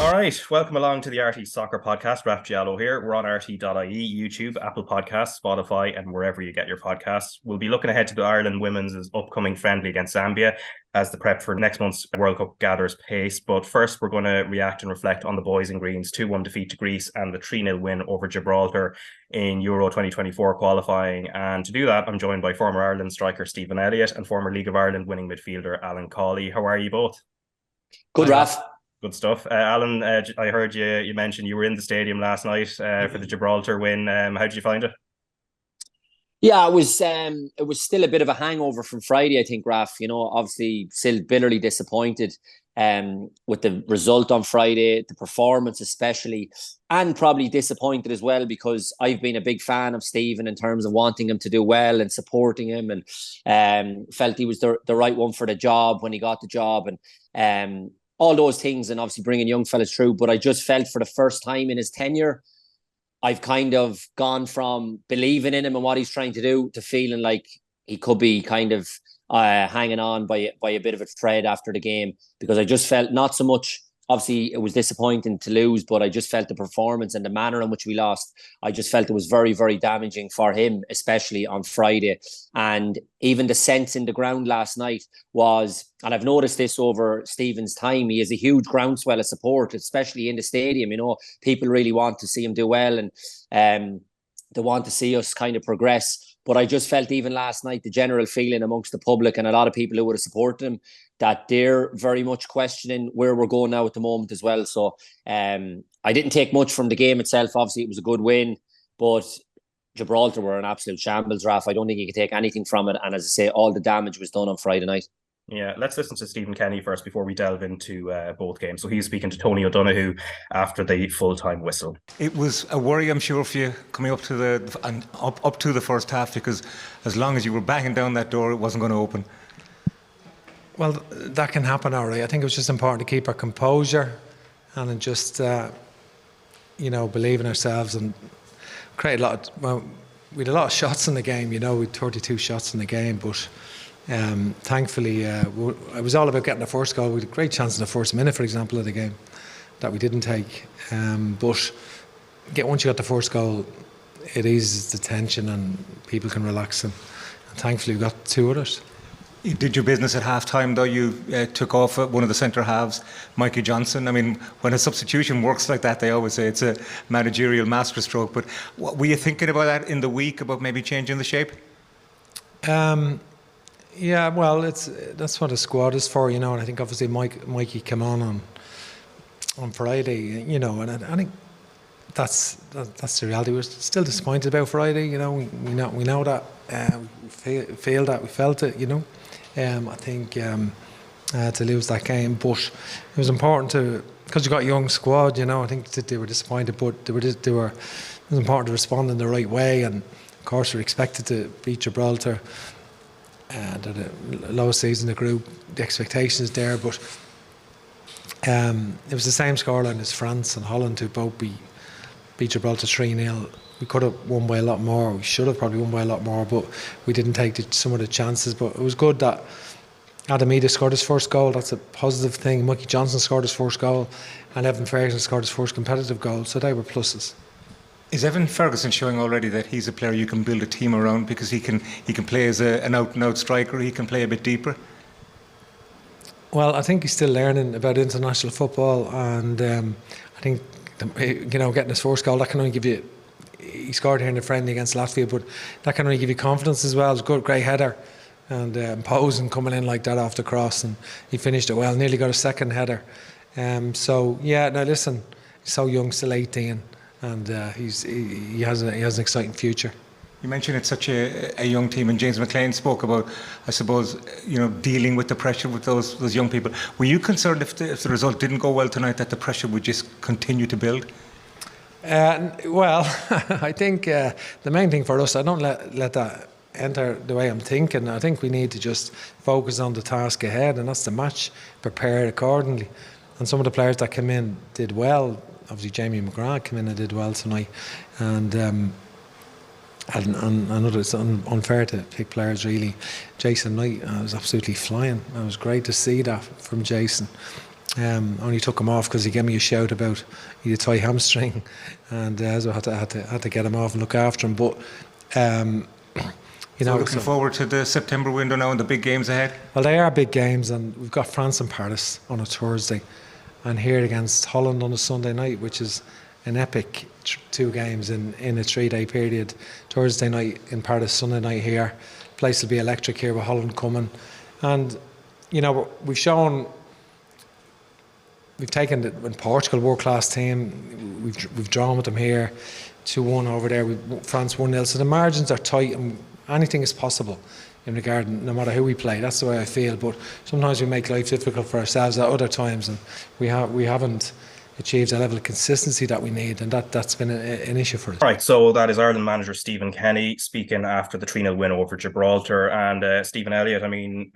All right, welcome along to the RT Soccer Podcast. Raf Diallo here. We're on RT.ie, YouTube, Apple Podcasts, Spotify, and wherever you get your podcasts. We'll be looking ahead to the Ireland women's upcoming friendly against Zambia as the prep for next month's World Cup gathers pace. But first, we're going to react and reflect on the boys in Green's 2-1 defeat to Greece and the 3-0 win over Gibraltar in Euro 2024 qualifying. And to do that, I'm joined by former Ireland striker Stephen Elliott and former League of Ireland winning midfielder Alan Cawley. How are you both? Good, Raf. Good stuff. Alan, I heard you mentioned you were in the stadium last night for the Gibraltar win. How did you find it? Yeah, it was still a bit of a hangover from Friday, I think, Raf. You know, obviously still bitterly disappointed with the result on Friday, the performance especially, and probably disappointed as well because I've been a big fan of Stephen in terms of wanting him to do well and supporting him, and felt he was the right one for the job when he got the job, and all those things, and obviously bringing young fellas through. But I just felt for the first time in his tenure, I've kind of gone from believing in him and what he's trying to do to feeling like he could be kind of hanging on by a bit of a thread after the game, because I just felt not so much, obviously it was disappointing to lose, but I just felt the performance and the manner in which we lost, I just felt it was very, very damaging for him, especially on Friday. And even the sense in the ground last night was, and I've noticed this over Stephen's time, he has a huge groundswell of support, especially in the stadium. You know, people really want to see him do well, and they want to see us kind of progress. But I just felt even last night, the general feeling amongst the public and a lot of people who would have supported him, that they're very much questioning where we're going now at the moment as well. So I didn't take much from the game itself. Obviously, it was a good win, but Gibraltar were an absolute shambles, Raf. I don't think you can take anything from it. And as I say, all the damage was done on Friday night. Yeah, let's listen to Stephen Kenny first before we delve into both games. So he's speaking to Tony O'Donoghue after the full-time whistle. It was a worry, I'm sure, for you coming up to the first half, because as long as you were banging down that door, it wasn't going to open. Well, that can happen, all right. I think it was just important to keep our composure and just, believe in ourselves and create a lot. We had a lot of shots in the game. We had 32 shots in the game, but thankfully, it was all about getting the first goal. We had a great chance in the first minute, for example, of the game that we didn't take. But once you got the first goal, it eases the tension and people can relax. And thankfully, we got two others. You did your business at half-time, though. You took off one of the centre halves, Mikey Johnson. I mean, when a substitution works like that, they always say it's a managerial masterstroke. But what, were you thinking about that in the week, about maybe changing the shape? Yeah, well, that's what a squad is for, and I think obviously Mikey came on Friday, and I think that's the reality. We're still disappointed about Friday, we know that, we feel that, we felt it, I think to lose that game, but it was important because you got a young squad, I think that they were disappointed, but it was important to respond in the right way, and of course we're expected to beat Gibraltar. They're the lowest season in the group, the expectations there, but it was the same scoreline as France and Holland, who both beat Gibraltar 3-0. We could have won by a lot more, we should have probably won by a lot more, but we didn't take some of the chances. But it was good that Adam Idah scored his first goal. That's a positive thing. Mikey Johnson scored his first goal, and Evan Ferguson scored his first competitive goal, so they were pluses. Is Evan Ferguson showing already that he's a player you can build a team around, because he can play as an out-and-out striker, he can play a bit deeper? Well, I think he's still learning about international football, and I think getting his first goal, that can only give you. He scored here in the friendly against Latvia, but that can only give you confidence as well. It's a good, great header, and Pauw coming in like that off the cross, and he finished it well. Nearly got a second header. So yeah, now listen, he's so young, still 18. And he has an exciting future. You mentioned it's such a young team, and James McLean spoke about, I suppose, dealing with the pressure with those young people. Were you concerned if the result didn't go well tonight, that the pressure would just continue to build? Well, I think the main thing for us, I don't let that enter the way I'm thinking. I think we need to just focus on the task ahead, and that's the match, prepare accordingly. And some of the players that came in did well. Obviously, Jamie McGrath came in and did well tonight, and it's unfair to pick players really. Jason Knight was absolutely flying. It was great to see that from Jason. Only took him off because he gave me a shout about he had a tight hamstring, and so I had to get him off and look after him. But looking forward to the September window now and the big games ahead. Well, they are big games, and we've got France and Paris on a Thursday, and here against Holland on a Sunday night, which is an epic 2 games in a 3-day period. Thursday night in Paris, Sunday night here. Place will be electric here with Holland coming, and we've taken in Portugal, world-class team. We've drawn with them here, 2-1 over there. France 1-0. So the margins are tight, and anything is possible in regard, no matter who we play. That's the way I feel. But sometimes we make life difficult for ourselves at other times, and we haven't achieved a level of consistency that we need, and that's been an issue for us. Right, so that is Ireland manager Stephen Kenny speaking after the 3-0 win over Gibraltar. And Stephen Elliott, I mean,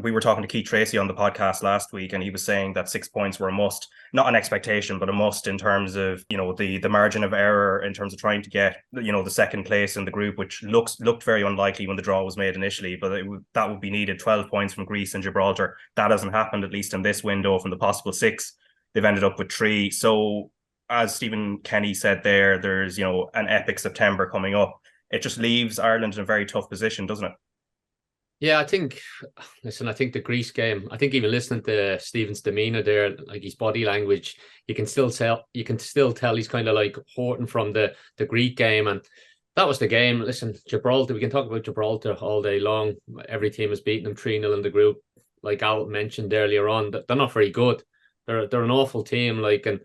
we were talking to Keith Tracy on the podcast last week, and he was saying that 6 points were a must, not an expectation, but a must in terms of, the margin of error in terms of trying to get, the second place in the group, which looked very unlikely when the draw was made initially, but that would be needed. 12 points from Greece and Gibraltar. That hasn't happened, at least in this window. From the possible 6, they've ended up with 3. So as Stephen Kenny said there's, an epic September coming up. It just leaves Ireland in a very tough position, doesn't it? Yeah, I think the Greece game, I think even listening to Stephen's demeanour there, like his body language, you can still tell he's kind of like hurting from the Greek game. And that was the game. Listen, Gibraltar, we can talk about Gibraltar all day long. Every team has beaten them 3-0 in the group. Like Al mentioned earlier on, they're not very good. They're an awful team, and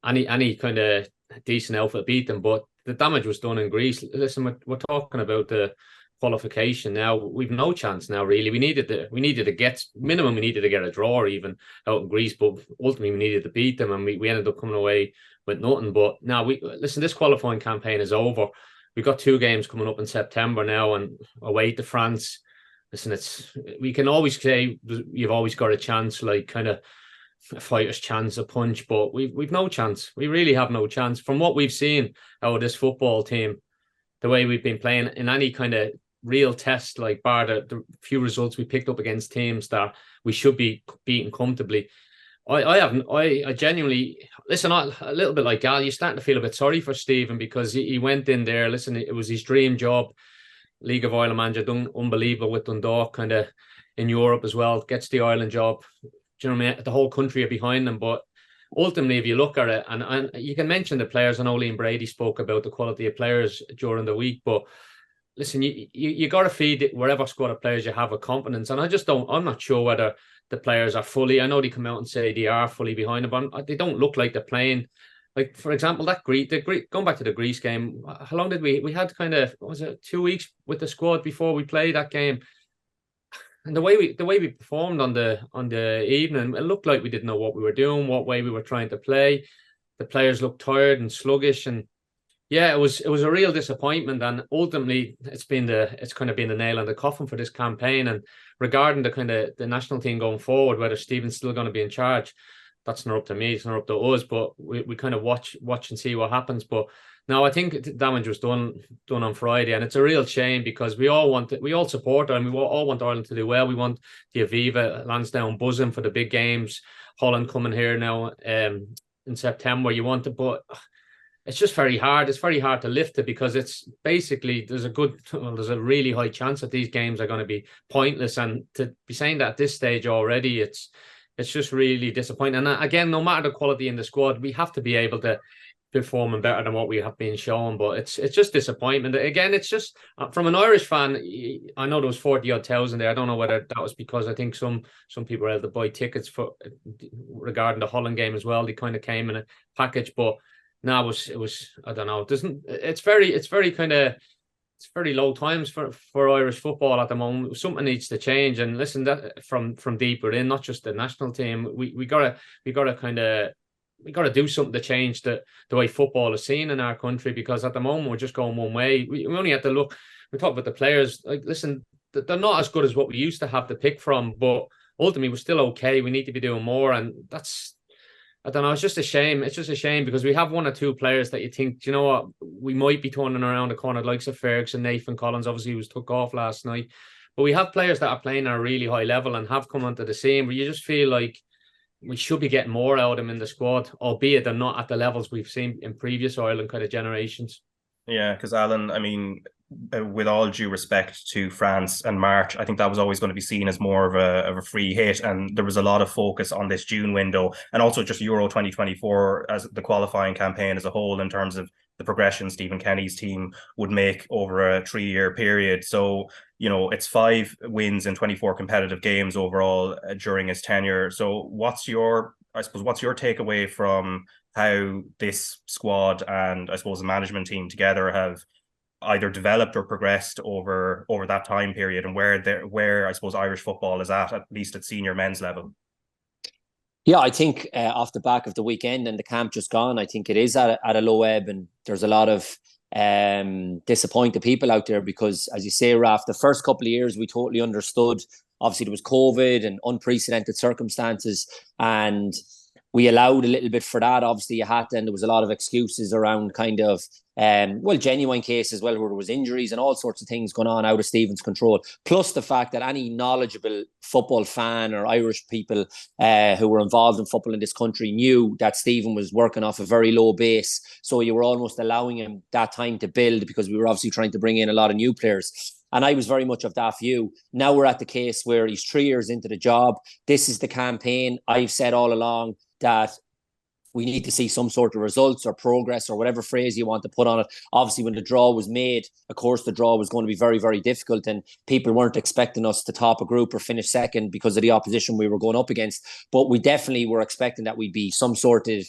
any kind of decent outfit beat them. But the damage was done in Greece. Listen, we're talking about the qualification now. We've no chance now, really. We needed to get a draw even out in Greece, but ultimately we needed to beat them, and we ended up coming away with nothing. But now this qualifying campaign is over. We've got 2 games coming up in September now, and away to France. Listen, we can always say you've always got a chance, like kind of a fighter's chance, a punch, but we've no chance. We really have no chance. From what we've seen out of this football team, the way we've been playing in any kind of real test, like bar the few results we picked up against teams that we should be beating comfortably. I genuinely, listen, a little bit like Al, you're starting to feel a bit sorry for Stephen, because he went in there, listen, it was his dream job. League of Ireland manager, done unbelievable with Dundalk, kind of in Europe as well, gets the Ireland job. Do you know what I mean? The whole country are behind them. But ultimately, if you look at it, and you can mention the players, I know Liam Brady spoke about the quality of players during the week, but listen, you got to feed wherever squad of players you have with confidence. And I'm not sure whether the players are fully, I know they come out and say they are fully behind them, but they don't look like they're playing. Like, for example, going back to the Greece game, how long did we had kind of, was it 2 weeks with the squad before we played that game? And the way we performed on the evening, it looked like we didn't know what we were doing, what way we were trying to play. The players looked tired and sluggish, and yeah, it was a real disappointment. And ultimately, it's kind of been the nail in the coffin for this campaign. And regarding the kind of the national team going forward, whether Stephen's still going to be in charge, that's not up to me. It's not up to us. But we kind of watch and see what happens. But no, I think the damage was done on Friday, and it's a real shame, because we all support Ireland. We all want Ireland to do well. We want the Aviva Lansdowne buzzing for the big games. Holland coming here now in September. You want it, but it's just very hard. It's very hard to lift it, because it's basically there's a really high chance that these games are going to be pointless. And to be saying that at this stage already, it's just really disappointing. And again, no matter the quality in the squad, we have to be able to performing better than what we have been shown. But it's just disappointment. Again, it's just from an Irish fan, I know there was 40,000 odd there. I don't know whether that was because I think some people were able to buy tickets for regarding the Holland game as well. They kind of came in a package, but now it was I don't know. It's very low times for Irish football at the moment. Something needs to change. And listen, that from deep within, not just the national team, we gotta do something to change the way football is seen in our country, because at the moment we're just going one way. We only have to look. We talk about the players. Like, listen, they're not as good as what we used to have to pick from, but ultimately we're still okay. We need to be doing more, and that's, I don't know. It's just a shame. It's just a shame, because we have 1 or 2 players that you think, you know what, we might be turning around the corner, likes of Ferguson, Nathan Collins, obviously, who was took off last night. But we have players that are playing at a really high level and have come onto the scene, where you just feel like we should be getting more out of them in the squad, albeit they're not at the levels we've seen in previous Ireland kind of generations. Yeah, because Alan, I mean, with all due respect to France and March, I think that was always going to be seen as more of a free hit, and there was a lot of focus on this June window, and also just Euro 2024 as the qualifying campaign as a whole, in terms of the progression Stephen Kenny's team would make over a 3-year period. So, you know, it's 5 wins in 24 competitive games overall during his tenure. So what's your takeaway from how this squad and I suppose the management team together have either developed or progressed over that time period, and where I suppose Irish football is at least at senior men's level? Yeah, I think off the back of the weekend and the camp just gone, I think it is at a low ebb, and there's a lot of disappointed people out there because, as you say, Raf, the first couple of years we totally understood. Obviously, there was COVID and unprecedented circumstances, and we allowed a little bit for that. Obviously, you had to, and there was a lot of excuses around kind of, genuine cases, where there was injuries and all sorts of things going on out of Stephen's control. Plus the fact that any knowledgeable football fan or Irish people who were involved in football in this country knew that Stephen was working off a very low base. So you were almost allowing him that time to build, because we were obviously trying to bring in a lot of new players. And I was very much of that view. Now we're at the case where he's 3 years into the job. This is the campaign. I've said all along that we need to see some sort of results or progress or whatever phrase you want to put on it. Obviously, when the draw was made, of course, the draw was going to be very, very difficult, and people weren't expecting us to top a group or finish second because of the opposition we were going up against. But we definitely were expecting that we'd be some sort of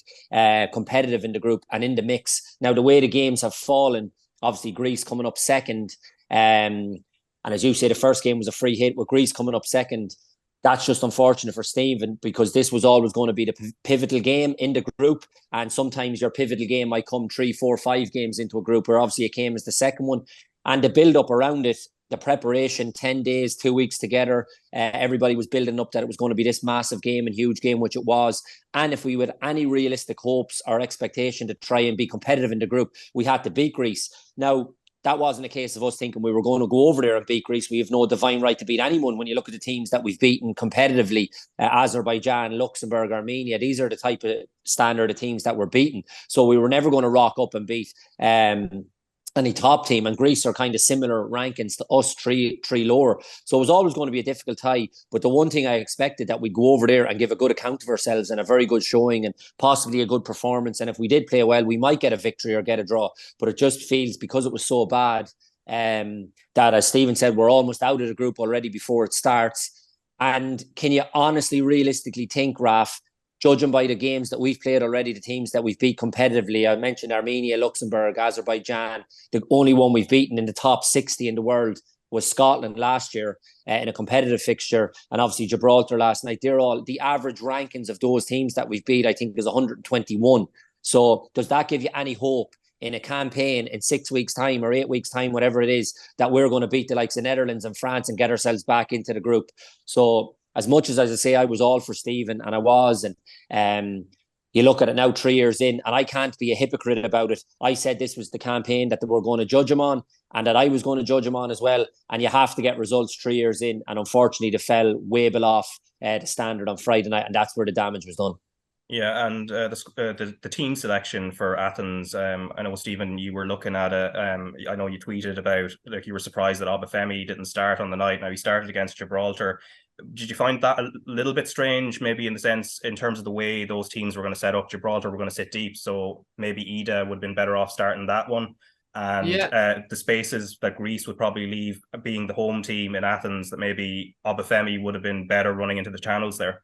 competitive in the group and in the mix. Now, the way the games have fallen, obviously Greece coming up second, and as you say, the first game was a free hit with Greece coming up second. That's just unfortunate for Stephen, because this was always going to be the pivotal game in the group. And sometimes your pivotal game might come 3, 4, 5 games into a group, where obviously it came as the second one. And the build up around it, the preparation, 10 days, 2 weeks together, everybody was building up that it was going to be this massive game and huge game, which it was. And if we had any realistic hopes or expectation to try and be competitive in the group, we had to beat Greece. Now, that wasn't a case of us thinking we were going to go over there and beat Greece. We have no divine right to beat anyone. When you look at the teams that we've beaten competitively, Azerbaijan, Luxembourg, Armenia, these are the type of standard of teams that we're beaten. So we were never going to rock up and beat any top team, and Greece are kind of similar rankings to us, three lower. So it was always going to be a difficult tie. But the one thing I expected, that we'd go over there and give a good account of ourselves and a very good showing and possibly a good performance. And if we did play well, we might get a victory or get a draw. But it just feels, because it was so bad, that, as Stephen said, we're almost out of the group already before it starts. And can you honestly, realistically think, Raf, judging by the games that we've played already, the teams that we've beat competitively, I mentioned Armenia, Luxembourg, Azerbaijan, the only one we've beaten in the top 60 in the world was Scotland last year in a competitive fixture, and obviously Gibraltar last night. They're all, the average rankings of those teams that we've beat, I think, is 121. So does that give you any hope in a campaign in 6 weeks' time or 8 weeks' time, whatever it is, that we're going to beat the likes of Netherlands and France and get ourselves back into the group? So as much as I say, I was all for Stephen, and I was, and you look at it now 3 years in, and I can't be a hypocrite about it. I said this was the campaign that they were going to judge him on, and that I was going to judge him on as well. And you have to get results 3 years in, and unfortunately they fell way below the standard on Friday night, and that's where the damage was done. Yeah, and the team selection for Athens, I know, Stephen, you were looking at it. I know you tweeted about, like, you were surprised that Obafemi didn't start on the night. Now, he started against Gibraltar. Did you find that a little bit strange, maybe in the sense, in terms of the way those teams were going to set up? Gibraltar were going to sit deep, so maybe Ida would have been better off starting that one. And the spaces that Greece would probably leave, being the home team in Athens, that maybe Obafemi would have been better running into the channels there.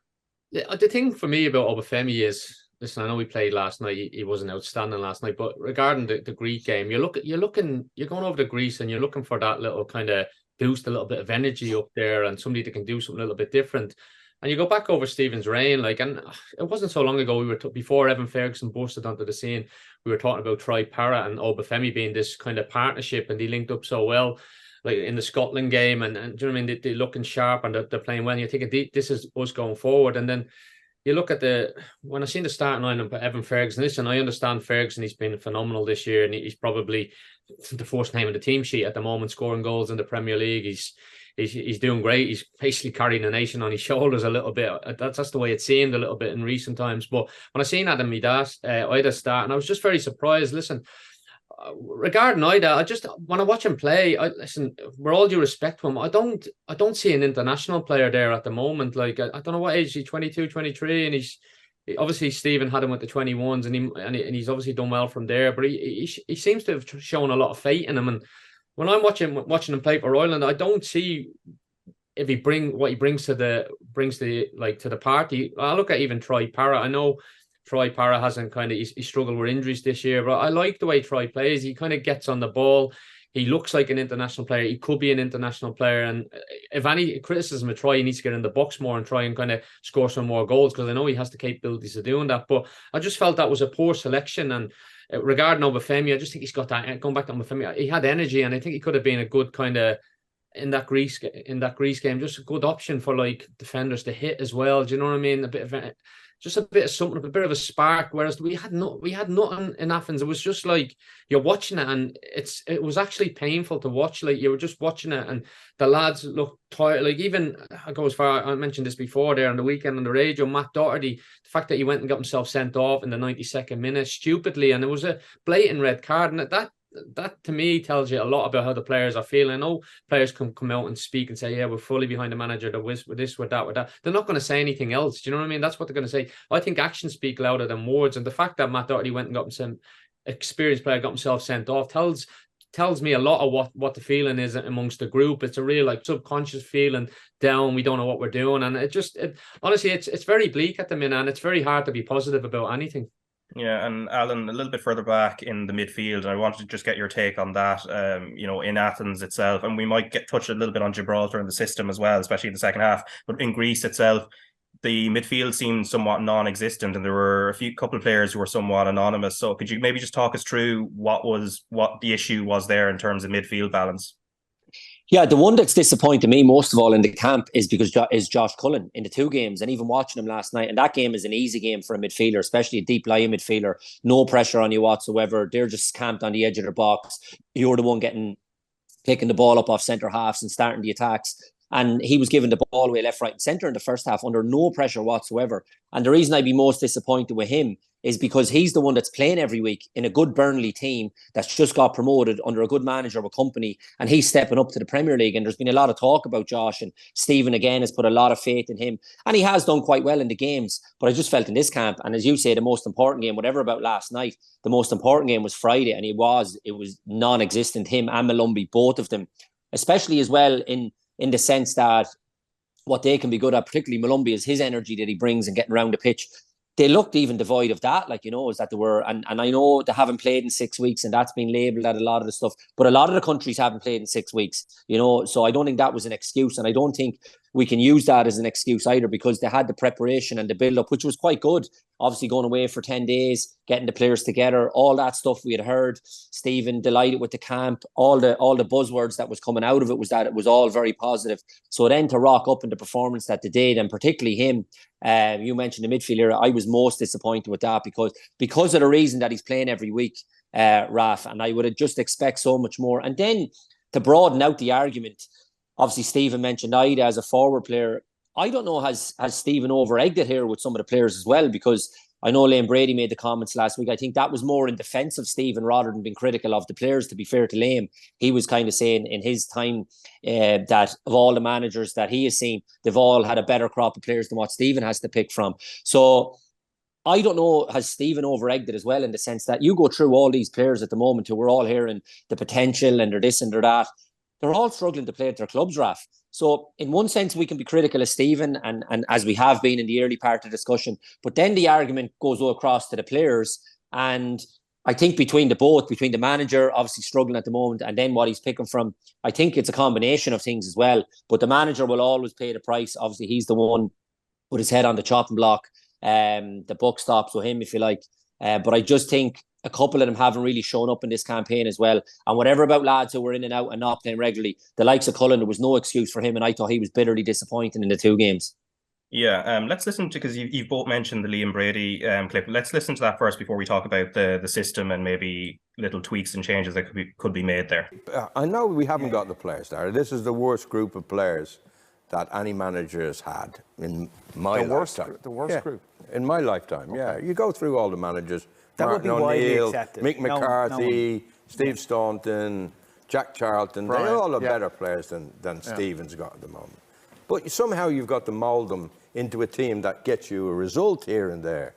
The thing for me about Obafemi is, listen, I know we played last night. He wasn't outstanding last night, but regarding the Greek game, you're going over to Greece and you're looking for that little kind of boost, a little bit of energy up there, and somebody that can do something a little bit different. And you go back over Stephen's reign, and it wasn't so long ago, we were before Evan Ferguson busted onto the scene, we were talking about Troy Parrott and Obafemi being this kind of partnership, and they linked up so well, like in the Scotland game, and do you know what I mean? They're looking sharp and they're playing well, and you're thinking, this is us going forward. And then you look at when I seen the starting lineup for Evan Ferguson, listen, I understand Ferguson, he's been phenomenal this year, and he's probably the first name in the team sheet at the moment, scoring goals in the Premier League. he's doing great. He's basically carrying the nation on his shoulders a little bit. That's the way it seemed a little bit in recent times. But when I seen Adam Ida start, and I was just very surprised. Listen, regarding Ida, when I watch him play, listen, with all due respect to him, I don't see an international player there at the moment. Like, I don't know what age he's 22, 23, and he's obviously Stephen had him with the 21s, and he's obviously done well from there. But he seems to have shown a lot of faith in him. And when I'm watching him play for Ireland, I don't see if he brings to the party. I look at even Troy Parra. I know Troy Parra hasn't he struggled with injuries this year, but I like the way Troy plays. He kind of gets on the ball. He looks like an international player. He could be an international player. And if any criticism of Troy, he needs to get in the box more and try and kind of score some more goals, because I know he has the capabilities of doing that. But I just felt that was a poor selection. And regarding Obafemi, I just think he's got that. Going back to Obafemi, he had energy, and I think he could have been a good kind of in that Greece game, just a good option for like defenders to hit as well. Do you know what I mean? A bit of something, a bit of a spark. Whereas we had nothing in Athens. It was just like you're watching it, and it was actually painful to watch. Like, you were just watching it, and the lads looked tired. Like, even I go as far, I mentioned this before there on the weekend on the radio, Matt Doherty, the fact that he went and got himself sent off in the 92nd minute stupidly, and it was a blatant red card, and that to me tells you a lot about how the players are feeling. I know players can come out and speak and say, yeah, we're fully behind the manager, with this, with that. They're not going to say anything else. Do you know what I mean? That's what they're going to say. I think actions speak louder than words. And the fact that Matt Doherty went and got himself, experienced player, got himself sent off, tells me a lot of what the feeling is amongst the group. It's a real like subconscious feeling down. We don't know what we're doing. And honestly, it's very bleak at the minute, and it's very hard to be positive about anything. Yeah, and Alan, a little bit further back in the midfield, and I wanted to just get your take on that. In Athens itself, and we might touch a little bit on Gibraltar and the system as well, especially in the second half. But in Greece itself, the midfield seemed somewhat non-existent, and there were a couple of players who were somewhat anonymous. So could you maybe just talk us through what the issue was there in terms of midfield balance? Yeah, the one that's disappointed me most of all in the camp is Josh Cullen in the two games, and even watching him last night. And that game is an easy game for a midfielder, especially a deep lying midfielder. No pressure on you whatsoever. They're just camped on the edge of their box. You're the one picking the ball up off centre halves and starting the attacks. And he was given the ball away left, right, and centre in the first half under no pressure whatsoever. And the reason I'd be most disappointed with him is because he's the one that's playing every week in a good Burnley team that's just got promoted under a good manager with company, and he's stepping up to the Premier League. And there's been a lot of talk about Josh, and Stephen again has put a lot of faith in him, and he has done quite well in the games. But I just felt in this camp, and as you say, the most important game, whatever about last night, the most important game was Friday, and it was non-existent. Him and Malumbi, both of them, especially as well in the sense that what they can be good at, particularly Malumbi, is his energy that he brings and getting around the pitch. They looked even devoid of that, is that they were, and I know they haven't played in 6 weeks, and that's been labelled at a lot of the stuff, but a lot of the countries haven't played in 6 weeks, so I don't think that was an excuse, and I don't think we can use that as an excuse either, because they had the preparation and the build-up, which was quite good. Obviously going away for 10 days, getting the players together, all that stuff we had heard. Stephen delighted with the camp, all the buzzwords that was coming out of it was that it was all very positive. So then to rock up in the performance that they did, and particularly him, you mentioned the midfielder, I was most disappointed with that because of the reason that he's playing every week, Raf, and I would have just expect so much more. And then to broaden out the argument, obviously Stephen mentioned Ida as a forward player. I don't know, has Stephen over-egged it here with some of the players as well? Because I know Liam Brady made the comments last week. I think that was more in defence of Stephen rather than being critical of the players, to be fair to Liam. He was kind of saying in his time that of all the managers that he has seen, they've all had a better crop of players than what Stephen has to pick from. So I don't know, has Stephen over-egged it as well, in the sense that you go through all these players at the moment who we're all hearing the potential and they're this and they're that. They're all struggling to play at their clubs, Raf. So in one sense, we can be critical of Stephen, and as we have been in the early part of the discussion, but then the argument goes across to the players. And I think between the manager, obviously struggling at the moment, and then what he's picking from, I think it's a combination of things as well. But the manager will always pay the price. Obviously, he's the one with his head on the chopping block. The buck stops with him, if you like. But I just think a couple of them haven't really shown up in this campaign as well. And whatever about lads who were in and out and not playing regularly, the likes of Cullen, there was no excuse for him, and I thought he was bitterly disappointing in the two games. Yeah, let's listen to, because you've both mentioned the Liam Brady clip. Let's listen to that first before we talk about the system and maybe little tweaks and changes that could be made there. I know we haven't got the players there. This is the worst group of players that any manager has had in my lifetime. The worst group? In my lifetime, yeah. You go through all the managers. That Martin would be widely O'Neill, accepted. Mick McCarthy, Steve Staunton, Jack Charlton. They all are better players than Stephen's got at the moment. But somehow you've got to mould them into a team that gets you a result here and there.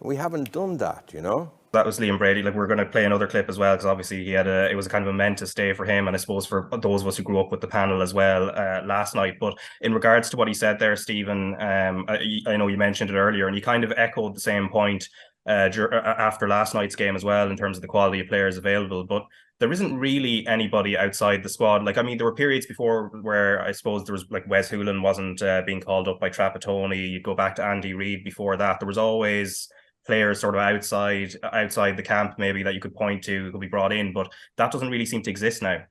We haven't done that, you know. That was Liam Brady. Like, we're going to play another clip as well, because obviously it was a kind of a momentous day for him, and I suppose for those of us who grew up with the panel as well last night. But in regards to what he said there, Stephen, I know you mentioned it earlier, and you kind of echoed the same point after last night's game as well, in terms of the quality of players available. But there isn't really anybody outside the squad. Like, I mean, there were periods before where I suppose there was, like, Wes Hoolan wasn't being called up by Trapattoni. You go back to Andy Reid before that. There was always players sort of outside the camp maybe that you could point to who could be brought in, but that doesn't really seem to exist now.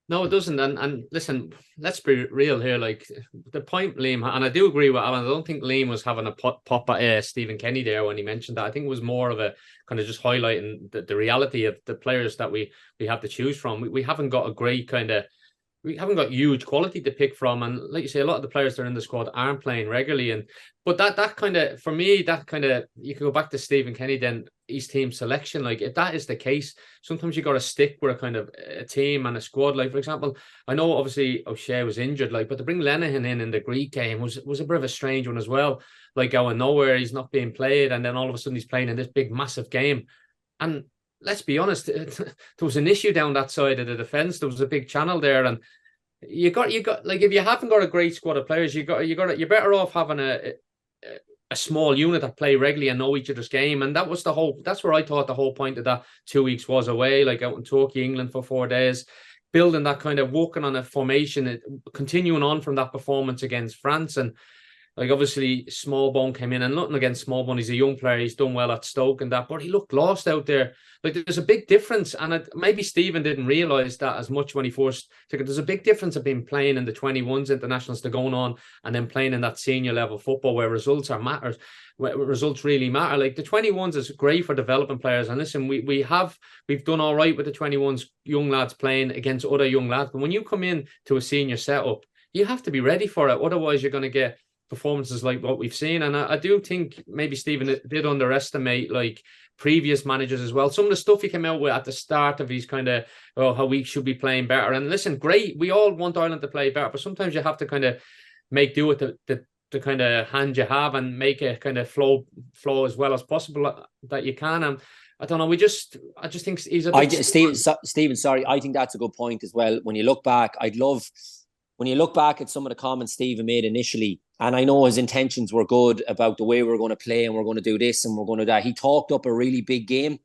No, it doesn't. And listen, let's be real here. Like, the point Liam, and I do agree with Alan, I don't think Liam was having a pop at Stephen Kenny there when he mentioned that. I think it was more of a kind of just highlighting the reality of the players that we have to choose from. We haven't got a great we haven't got huge quality to pick from, and like you say, a lot of the players that are in the squad aren't playing regularly. But that kind of, for me, that kind of, you can go back to Stephen Kenny, then his team selection. Like, if that is the case, sometimes you got to stick with a kind of a team and a squad. Like, for example, I know obviously O'Shea was injured, like, but to bring Lenihan in the Greek game was a bit of a strange one as well. Like, out of nowhere, he's not being played, and then all of a sudden he's playing in this big, massive game. And let's be honest, there was an issue down that side of the defence. There was a big channel there, and you got like, if you haven't got a great squad of players, you're better off having a small unit that play regularly and know each other's game. And that's where I thought the whole point of that 2 weeks was away, like out in Turkey, England for 4 days, building that kind of, working on a formation, continuing on from that performance against France. And like, obviously Smallbone came in, and nothing against Smallbone, he's a young player, he's done well at Stoke and that, but he looked lost out there. Like, there's a big difference, and maybe Stephen didn't realise that as much when he first took it. There's a big difference of being playing in the 21s internationals to going on and then playing in that senior level football where results results really matter. Like, the 21s is great for developing players, and listen, we've done all right with the 21s young lads playing against other young lads, but when you come in to a senior setup, you have to be ready for it, otherwise you're going to get performances like what we've seen. And I do think maybe Stephen did underestimate, like, previous managers as well. Some of the stuff he came out with at the start of his kind of, how we should be playing better. And listen, great, we all want Ireland to play better, but sometimes you have to kind of make do with the kind of hand you have and make it kind of flow as well as possible that you can. And I don't know, I just think he's a bit... Stephen, sorry, I think that's a good point as well. When you look back, when you look back at some of the comments Stephen made initially, and I know his intentions were good about the way we're going to play and we're going to do this and we're going to do that, he talked up a really big game.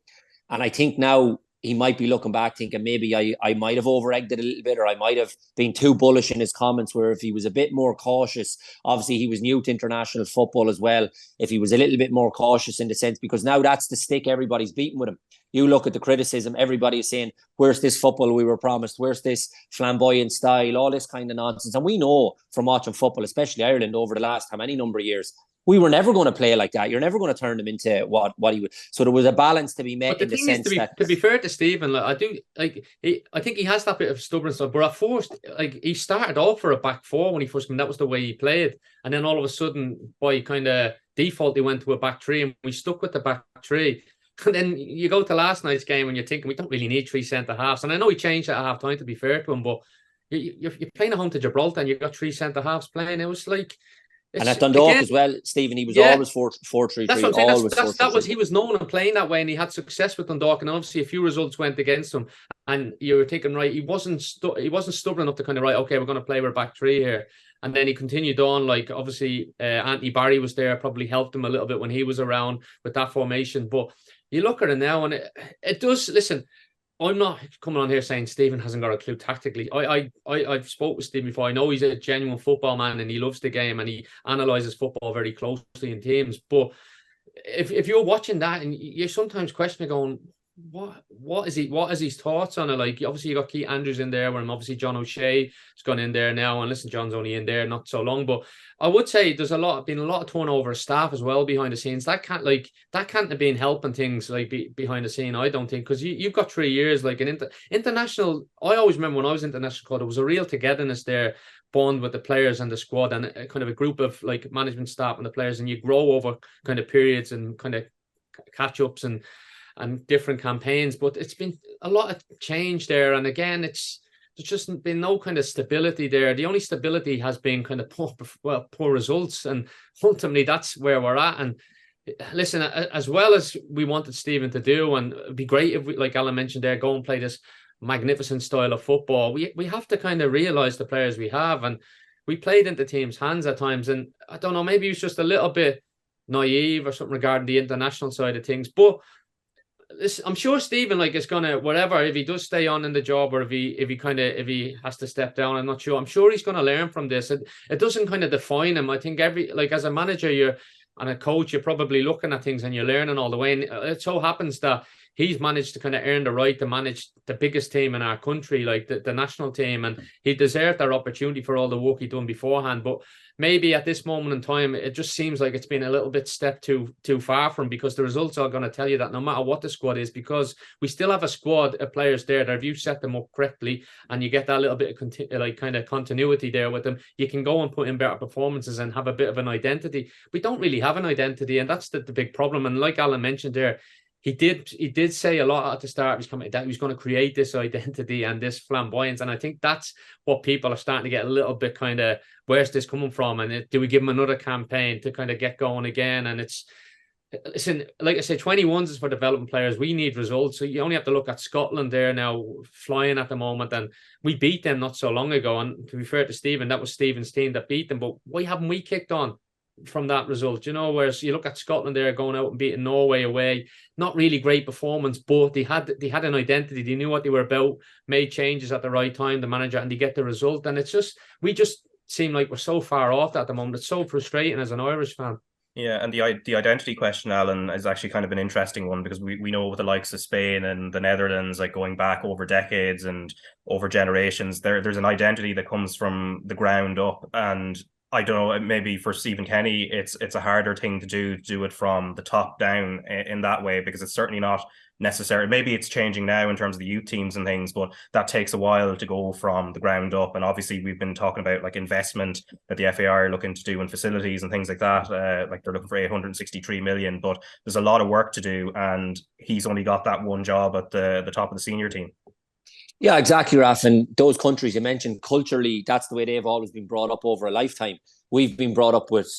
And I think now he might be looking back thinking maybe I might have over-egged it a little bit, or I might have been too bullish in his comments, where if he was a bit more cautious, obviously he was new to international football as well, if he was a little bit more cautious in the sense, because now that's the stick everybody's beating with him. You look at the criticism, everybody is saying, where's this football we were promised? Where's this flamboyant style? All this kind of nonsense. And we know from watching football, especially Ireland over the last how many number of years, we were never going to play like that. You're never going to turn them into what he would. So there was a balance to be met in the sense that... To be fair to Stephen, like, I think he has that bit of stubbornness, but at first, like, he started off for a back four when he first came. That was the way he played. And then all of a sudden, by kind of default, he went to a back three, and we stuck with the back three. And then you go to last night's game and you're thinking, we don't really need three centre-halves. And I know he changed that at half-time, to be fair to him, but you're playing at home to Gibraltar and you've got three centre-halves playing. It was like... And at Dundalk as well, Stephen, he was always 4-3-3. That's what I'm saying. He was known and playing that way, and he had success with Dundalk, and obviously a few results went against him. And you were thinking, right, he wasn't stubborn enough to kind of, right, okay, we're going to play with back three here. And then he continued on, like, obviously Anthony Barry was there, probably helped him a little bit when he was around with that formation. But you look at it now, and it does, listen, I'm not coming on here saying Stephen hasn't got a clue tactically. I've spoke with Stephen before. I know he's a genuine football man and he loves the game and he analyses football very closely in teams. But if you're watching that and you're sometimes questioning, going, what is his thoughts on it? Like, obviously you got Keith Andrews in there, where obviously John O'Shea has gone in there now, and listen, John's only in there not so long, but I would say there's been a lot of turnover of staff as well behind the scenes. That can't have been helping things like behind the scene, I don't think, because you've got 3 years like an international. I always remember when I was international club, there was a real togetherness there, bond with the players and the squad, and a kind of a group of like management staff and the players, and you grow over kind of periods and kind of catch ups and different campaigns. But it's been a lot of change there, and again, there's just been no kind of stability there. The only stability has been kind of poor results, and ultimately that's where we're at. And listen, as well as we wanted Stephen to do, and it'd be great if we, like Alan mentioned there, go and play this magnificent style of football, we have to kind of realize the players we have, and we played into teams' hands at times, and I don't know, maybe it's just a little bit naive or something regarding the international side of things. But I'm sure Stephen is gonna, whatever, if he does stay on in the job, or if he has to step down, I'm not sure. I'm sure he's gonna learn from this. It doesn't kind of define him. I think as a manager and a coach, you're probably looking at things and you're learning all the way. And it so happens that he's managed to kind of earn the right to manage the biggest team in our country, like the national team, and he deserved that opportunity for all the work he'd done beforehand. But maybe at this moment in time, it just seems like it's been a little bit step too far from, because the results are going to tell you that no matter what the squad is, because we still have a squad of players there that if you set them up correctly and you get that little bit of kind of continuity there with them, you can go and put in better performances and have a bit of an identity. We don't really have an identity, and that's the big problem. And like Alan mentioned there, he did say a lot at the start of his campaign that he was going to create this identity and this flamboyance. And I think that's what people are starting to get a little bit kind of, where's this coming from? And do we give him another campaign to kind of get going again? And listen, like I say, 21s is for development players. We need results. So you only have to look at Scotland there now, flying at the moment. And we beat them not so long ago. And to be fair to Stephen, that was Stephen's team that beat them. But why haven't we kicked on from that result? Whereas you look at Scotland there, going out and beating Norway away, not really great performance, but they had an identity. They knew what they were about, made changes at the right time, the manager, and they get the result. And we just seem like we're so far off at the moment. It's so frustrating as an Irish fan. Yeah, and the identity question, Alan, is actually kind of an interesting one, because we know with the likes of Spain and the Netherlands, like going back over decades and over generations, there's an identity that comes from the ground up. And I don't know, maybe for Stephen Kenny, it's a harder thing to do it from the top down in that way, because it's certainly not necessary. Maybe it's changing now in terms of the youth teams and things, but that takes a while to go from the ground up. And obviously we've been talking about like investment that the FAI are looking to do in facilities and things like that. Like they're looking for 863 million, but there's a lot of work to do, and he's only got that one job at the top of the senior team. Yeah, exactly, Raf. And those countries you mentioned, culturally, that's the way they've always been brought up over a lifetime. We've been brought up with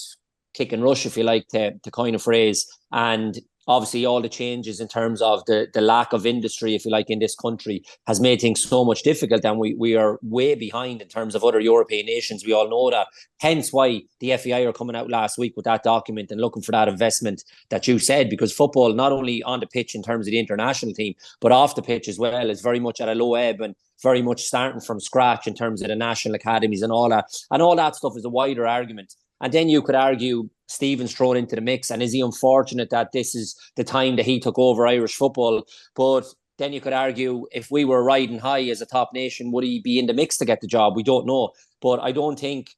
kick and rush, if you like, to coin a phrase. And obviously all the changes in terms of the lack of industry, if you like, in this country has made things so much difficult, and we are way behind in terms of other European nations. We all know that. Hence why the FAI are coming out last week with that document and looking for that investment that you said, because football, not only on the pitch in terms of the international team, but off the pitch as well, is very much at a low ebb and very much starting from scratch in terms of the national academies and all that. And all that stuff is a wider argument. And then you could argue Stephen's thrown into the mix, and is he unfortunate that this is the time that he took over Irish football? But then you could argue, if we were riding high as a top nation, would he be in the mix to get the job? We don't know. But I don't think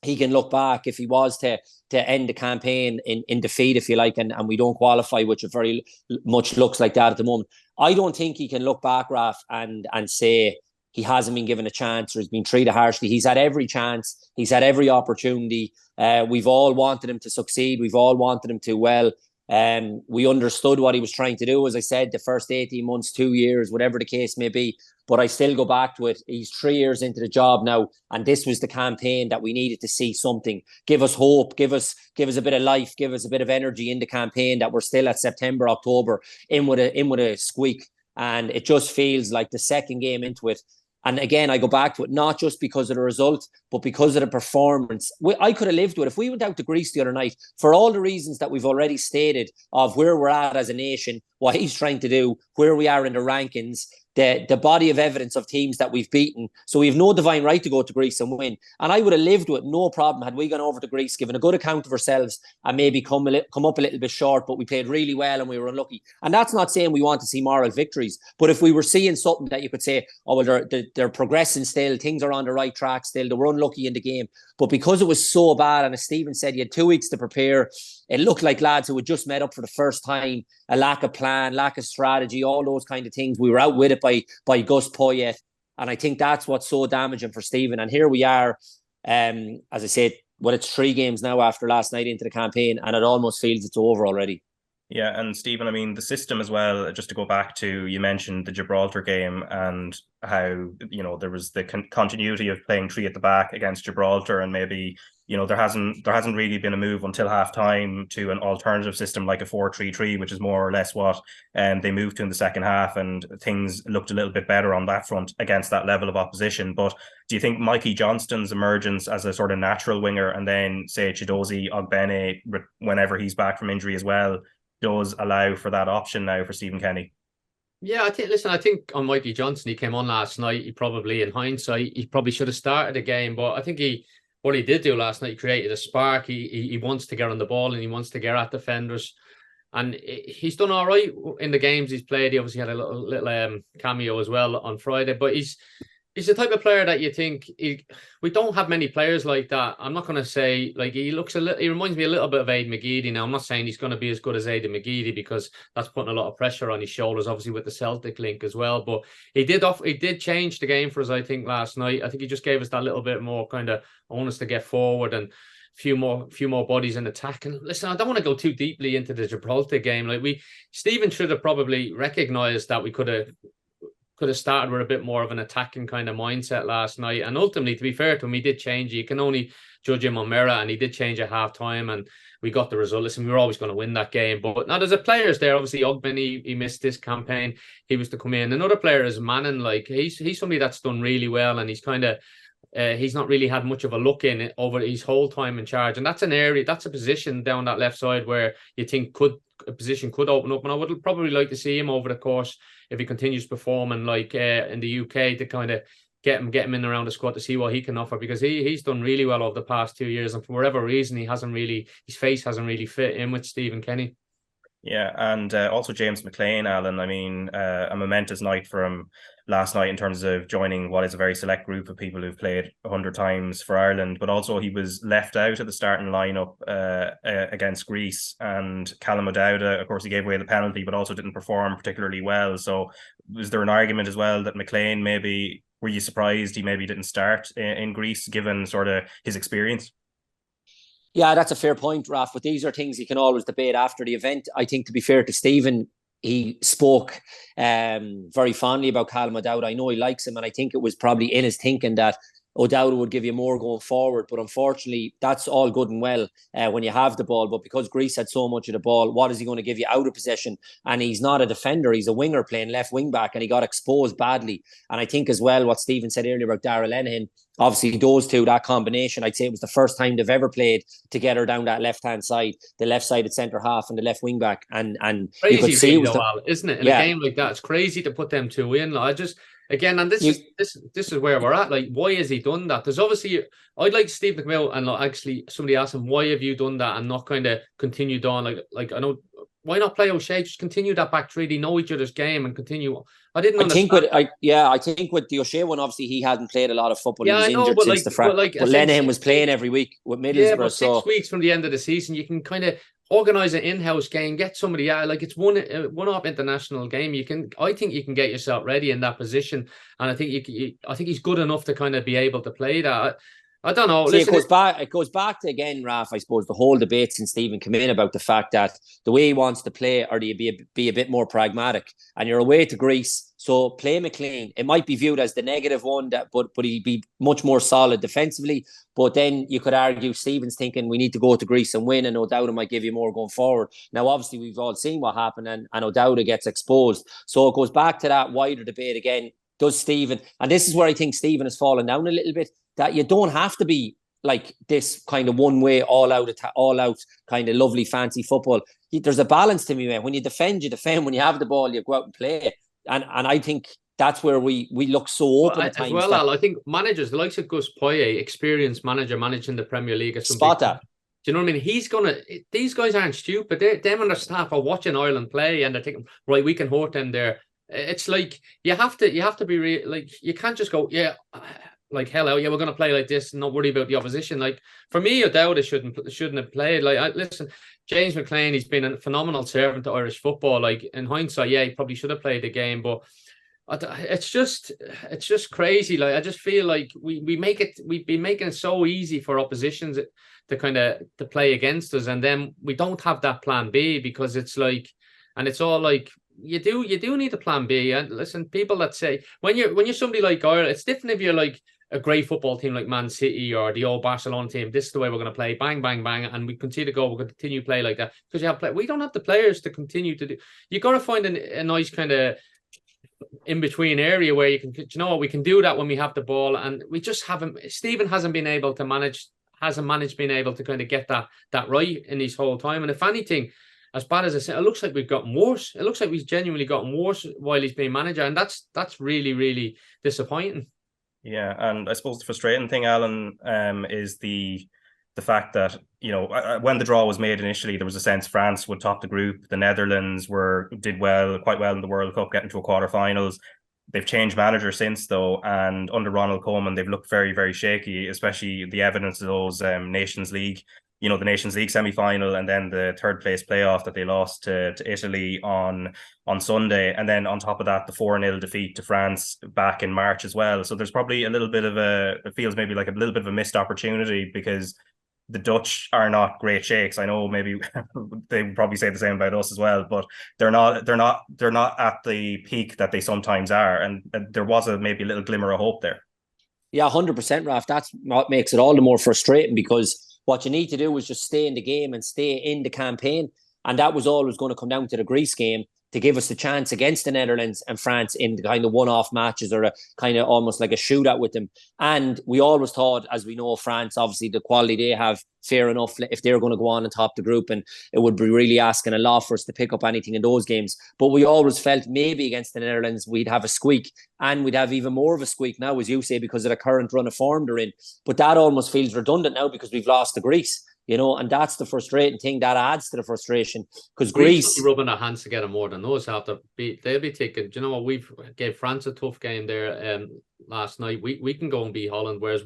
he can look back, if he was to end the campaign in defeat, if you like, and we don't qualify, which it very much looks like that at the moment. I don't think he can look back, Raf, and say he hasn't been given a chance or he's been treated harshly. He's had every chance. He's had every opportunity. We've all wanted him to succeed. We've all wanted him to well. We understood what he was trying to do, as I said, the first 18 months, 2 years, whatever the case may be. But I still go back to it. He's 3 years into the job now, and this was the campaign that we needed to see something. Give us hope, give us a bit of life, give us a bit of energy in the campaign, that we're still at September, October, in with a squeak. And it just feels like the second game into it. And again, I go back to it, not just because of the result, but because of the performance. I could have lived with it. If we went out to Greece the other night, for all the reasons that we've already stated of where we're at as a nation, what he's trying to do, where we are in the rankings, the body of evidence of teams that we've beaten. So we have no divine right to go to Greece and win. And I would have lived with no problem had we gone over to Greece, given a good account of ourselves, and maybe come up a little bit short, but we played really well and we were unlucky. And that's not saying we want to see moral victories, but if we were seeing something that you could say, oh, well, they're progressing still, things are on the right track still, they were unlucky in the game. But because it was so bad, and as Stephen said, you had 2 weeks to prepare, it looked like lads who had just met up for the first time, a lack of plan, lack of strategy, all those kind of things. We were out with it by Gus Poyet. And I think that's what's so damaging for Stephen. And here we are, as I said, well, it's 3 games now after last night into the campaign, and it almost feels it's over already. Yeah, and Stephen, I mean, the system as well, just to go back to, you mentioned the Gibraltar game and how, there was the continuity of playing 3 at the back against Gibraltar, and maybe, there hasn't really been a move until half-time to an alternative system like a 4-3-3, which is more or less what they moved to in the second half, and things looked a little bit better on that front against that level of opposition. But do you think Mikey Johnston's emergence as a sort of natural winger, and then, say, Chidozie Ogbene, whenever he's back from injury as well, does allow for that option now for Stephen Kenny? Yeah, I think on Mikey Johnston, he came on last night. He probably, in hindsight, he probably should have started the game. But I think what he did do last night, he created a spark. He wants to get on the ball and he wants to get at defenders. And he's done all right in the games he's played. He obviously had a little cameo as well on Friday. But he's the type of player that you think we don't have many players like that. I'm not going to say like he reminds me a little bit of Aidan McGeady. Now, I'm not saying he's going to be as good as Aidan McGeady because that's putting a lot of pressure on his shoulders, obviously with the Celtic link as well. But he did change the game for us, I think, last night. I think he just gave us that little bit more kind of onus to get forward and few more bodies in attack. And listen, I don't want to go too deeply into the Gibraltar game. Stephen should have probably recognised that we could have started with a bit more of an attacking kind of mindset last night. And ultimately, to be fair to him, he did change. You can only judge him on merit, and he did change at half time, and we got the result. Listen, we were always going to win that game. But now there's players there. Obviously, Ogbene, he missed this campaign. He was to come in. Another player is Manning. Like he's somebody that's done really well, and he's kind of he's not really had much of a look in it over his whole time in charge. And that's a position down that left side where you think a position could open up. And I would probably like to see him over the course, if he continues performing like in the UK, to kind of get him in and around the squad to see what he can offer, because he's done really well over the past 2 years, and for whatever reason his face hasn't really fit in with Stephen Kenny. Yeah, and also James McLean, Alan. I mean, a momentous night for him last night in terms of joining what is a very select group of people who've played 100 times for Ireland, but also he was left out of the starting lineup against Greece. And Callum O'Dowda, of course, he gave away the penalty, but also didn't perform particularly well. So was there an argument as well that McLean, maybe, were you surprised he maybe didn't start in Greece, given sort of his experience? Yeah, that's a fair point, Raf. But these are things you can always debate after the event. I think, to be fair to Stephen, he spoke very fondly about Callum O'Dowda. I know he likes him, and I think it was probably in his thinking that O'Dowda would give you more going forward. But unfortunately, that's all good and well when you have the ball. But because Greece had so much of the ball, what is he going to give you out of possession? And he's not a defender. He's a winger playing left wing back, and he got exposed badly. And I think as well, what Stephen said earlier about Darragh Lenihan, obviously those two, that combination, I'd say it was the first time they've ever played together down that left-hand side, the left-sided centre-half and the left wing-back. And crazy, you could see really, isn't it? In a game like that, it's crazy to put them two in. Again, and this is where we're at. Like, why has he done that? There's obviously, I'd like Steve to come out and actually somebody asked him, why have you done that and not kind of continued on? Like I know, why not play O'Shea? Just continue that back three. They know each other's game and continue. I think with the O'Shea one, obviously he hadn't played a lot of football. Yeah, he was injured since the front. But Lenihan was playing every week with Middlesbrough. Yeah, but 6 weeks from the end of the season, you can kind of organise an in-house game, get somebody out. Like, it's one-off international game. I think you can get yourself ready in that position, and I think I think he's good enough to kind of be able to play that. I don't know. See, it goes back to, again, Raf, I suppose, the whole debate since Stephen came in about the fact that the way he wants to play, or do you be a bit more pragmatic? And you're away to Greece, so play McLean. It might be viewed as the negative one, but he'd be much more solid defensively. But then you could argue Stephen's thinking we need to go to Greece and win, and O'Dowda might give you more going forward. Now, obviously, we've all seen what happened, and O'Dowda gets exposed. So it goes back to that wider debate again. Does Stephen, and this is where I think Stephen has fallen down a little bit, that you don't have to be like this kind of one way, all out kind of lovely fancy football. There's a balance to me, man. When you defend, you defend. When you have the ball, you go out and play. And I think that's where we look so open at times. As well, Al, I think managers, the likes of Gus Poyet, experienced manager managing the Premier League. Spot that. Do you know what I mean? These guys aren't stupid. Them and their staff are watching Ireland play, and they're thinking, right, we can hurt them there. It's like you have to be real. Like, you can't just go, yeah, like, hello, yeah, we're going to play like this and not worry about the opposition. Like, for me, O'Dowda shouldn't have played. Like, listen, James McLean, he's been a phenomenal servant to Irish football. Like, in hindsight, yeah, he probably should have played the game, but it's just crazy. Like, I just feel like we've been making it so easy for oppositions to play against us, and then we don't have that plan B, because it's like, and it's all like, you do need a plan B. And listen, people that say when you're somebody like Ireland, it's different if you're like a great football team like Man City or the old Barcelona team. This is the way we're going to play, bang, bang, bang, and we continue to go. We're going to continue to play like that, because we don't have the players to continue to do. You got to find a nice kind of in between area where you can, you know what, we can do that when we have the ball, and we just haven't. Stephen hasn't been able to manage being able to kind of get that right in his whole time. And if anything, as bad as I say, it looks like we've gotten worse. It looks like we've genuinely gotten worse while he's been manager, and that's really, really disappointing. Yeah, and I suppose the frustrating thing, Alan, is the fact that, you know, when the draw was made initially, there was a sense France would top the group. The Netherlands did quite well in the World Cup, getting to a quarterfinals. They've changed manager since, though, and under Ronald Koeman, they've looked very, very shaky, especially the evidence of those Nations League, you know, the Nations League semi-final, and then the third place playoff that they lost to Italy on Sunday. And then on top of that, the 4-0 defeat to France back in March as well. So there's probably a little bit of it feels maybe like a little bit of a missed opportunity, because the Dutch are not great shakes. I know maybe they would probably say the same about us as well, but they're not at the peak that they sometimes are. And there was maybe a little glimmer of hope there. Yeah, 100%, Raf. That's what makes it all the more frustrating, because what you need to do is just stay in the game and stay in the campaign. And that was always going to come down to the Greece game to give us the chance against the Netherlands and France in the kind of one-off matches, or a kind of almost like a shootout with them. And we always thought, as we know, France, obviously the quality they have, fair enough if they're going to go on and top the group, and it would be really asking a lot for us to pick up anything in those games. But we always felt maybe against the Netherlands we'd have a squeak, and we'd have even more of a squeak now, as you say, because of the current run of form they're in. But that almost feels redundant now, because we've lost to Greece. You know, and that's the frustrating thing. That adds to the frustration, because Greece rubbing their hands together more than those have to be. They'll be taking. Do you know what? We've gave France a tough game there last night. We can go and beat Holland, whereas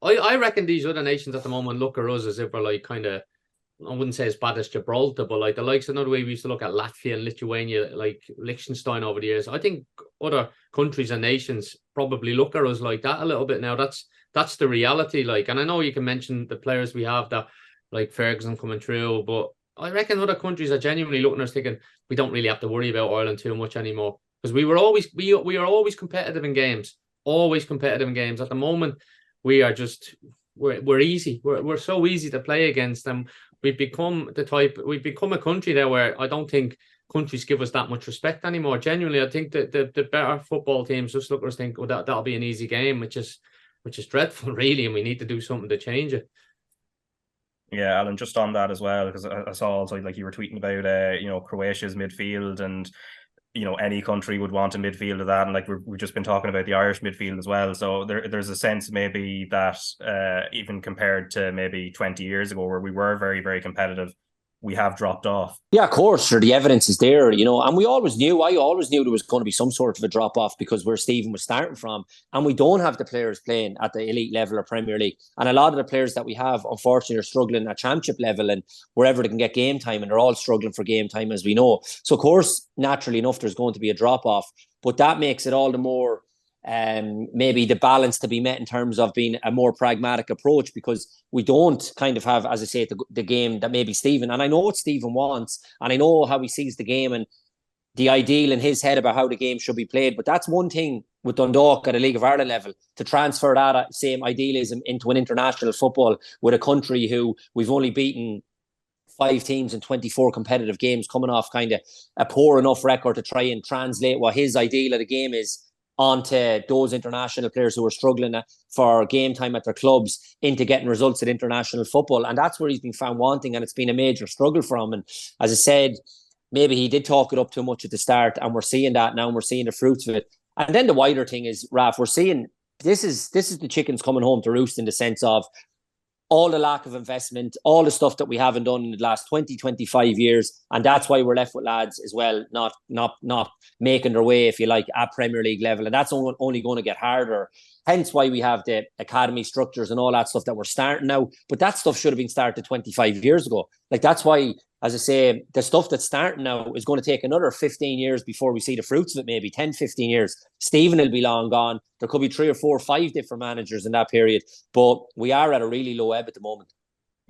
I reckon these other nations at the moment look at us as if we're like kind of, I wouldn't say as bad as Gibraltar, but like the likes, another way we used to look at Latvia and Lithuania, like Liechtenstein over the years. I think other countries and nations probably look at us like that a little bit now. That's the reality. Like, and I know you can mention the players we have that, like Ferguson coming through, but I reckon other countries are genuinely looking at us thinking we don't really have to worry about Ireland too much anymore, because we are always competitive in games, always competitive in games. At the moment, we are just we're easy. We're so easy to play against them. We've become a country there where I don't think countries give us that much respect anymore. Genuinely, I think that the better football teams just look at us and think, oh, that'll be an easy game, which is dreadful, really, and we need to do something to change it. Yeah, Alan, just on that as well, because I saw also, like, you were tweeting about you know, Croatia's midfield, and you know, any country would want a midfield of that, and like we've just been talking about the Irish midfield as well. So there's a sense maybe that even compared to maybe 20 years ago, where we were very, very competitive, we have dropped off. Yeah, of course. Sure, the evidence is there, you know, and I always knew there was going to be some sort of a drop off, because where Stephen was starting from, and we don't have the players playing at the elite level or Premier League, and a lot of the players that we have, unfortunately, are struggling at Championship level and wherever they can get game time, and they're all struggling for game time, as we know. So, of course, naturally enough, there's going to be a drop off, but that makes it all the more maybe the balance to be met in terms of being a more pragmatic approach, because we don't kind of have, as I say, the game that maybe Stephen, and I know what Stephen wants, and I know how he sees the game and the ideal in his head about how the game should be played. But that's one thing with Dundalk at a League of Ireland level, to transfer that same idealism into an international football with a country who we've only beaten 5 teams in 24 competitive games, coming off kind of a poor enough record to try and translate what his ideal of the game is onto those international players who are struggling for game time at their clubs, into getting results at international football. And that's where he's been found wanting, and it's been a major struggle for him. And as I said, maybe he did talk it up too much at the start, and we're seeing that now, and we're seeing the fruits of it. And then the wider thing is, Raf, we're seeing this is the chickens coming home to roost in the sense of all the lack of investment, all the stuff that we haven't done in the last 20, 25 years. And that's why we're left with lads as well, not making their way, if you like, at Premier League level. And that's only going to get harder. Hence why we have the academy structures and all that stuff that we're starting now. But that stuff should have been started 25 years ago. Like, that's why, as I say, the stuff that's starting now is going to take another 15 years before we see the fruits of it, maybe 10, 15 years. Stephen will be long gone. There could be 3 or 4 or 5 different managers in that period. But we are at a really low ebb at the moment.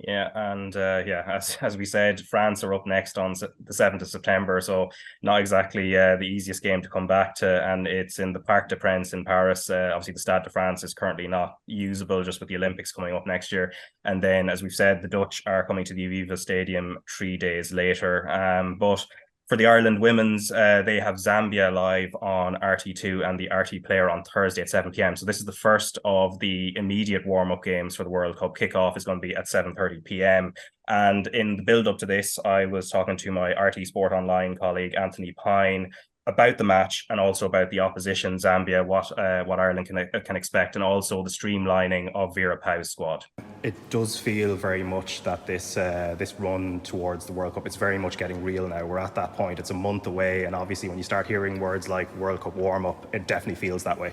Yeah, and as we said, France are up next on the 7th of September, so not exactly the easiest game to come back to, and it's in the Parc des Princes in Paris. Obviously, the Stade de France is currently not usable just with the Olympics coming up next year, and then, as we've said, the Dutch are coming to the Aviva Stadium 3 days later. But for the Ireland women's, they have Zambia live on RT2 and the RT Player on Thursday at 7 p.m. So this is the first of the immediate warm-up games for the World Cup. Kickoff is going to be at 7:30 p.m. And in the build-up to this, I was talking to my RT Sport Online colleague, Anthony Pyne, about the match and also about the opposition, Zambia, what Ireland can expect, and also the streamlining of Vera Pauw's squad. It does feel very much that this run towards the World Cup, it's very much getting real now. We're at that point. It's a month away, and obviously when you start hearing words like World Cup warm-up, it definitely feels that way.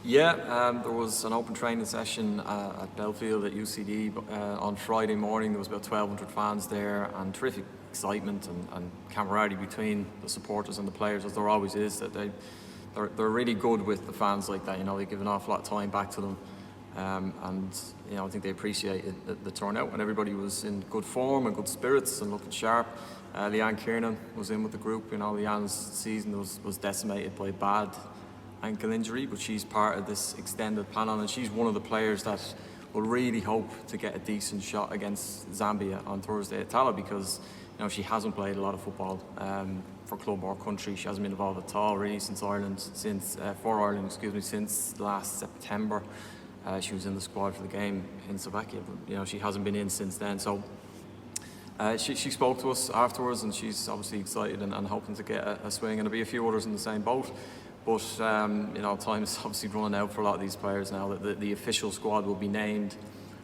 Yeah, there was an open training session at Belfield at UCD on Friday morning. There was about 1,200 fans there, and terrific excitement and camaraderie between the supporters and the players, as there always is. That they're really good with the fans like that. You know, they give an awful lot of time back to them, and you know, I think they appreciated the turnout, and everybody was in good form and good spirits and looking sharp. Leanne Kiernan was in with the group. You know, Leanne's season was decimated by a bad ankle injury, but she's part of this extended panel, and she's one of the players that will really hope to get a decent shot against Zambia on Thursday at Tala, because you know, she hasn't played a lot of football for club or country. She hasn't been involved at all really since last September. She was in the squad for the game in Slovakia, but you know, she hasn't been in since then. So she spoke to us afterwards, and she's obviously excited and hoping to get a swing, and there'll be a few others in the same boat. But you know, time is obviously running out for a lot of these players now. That the official squad will be named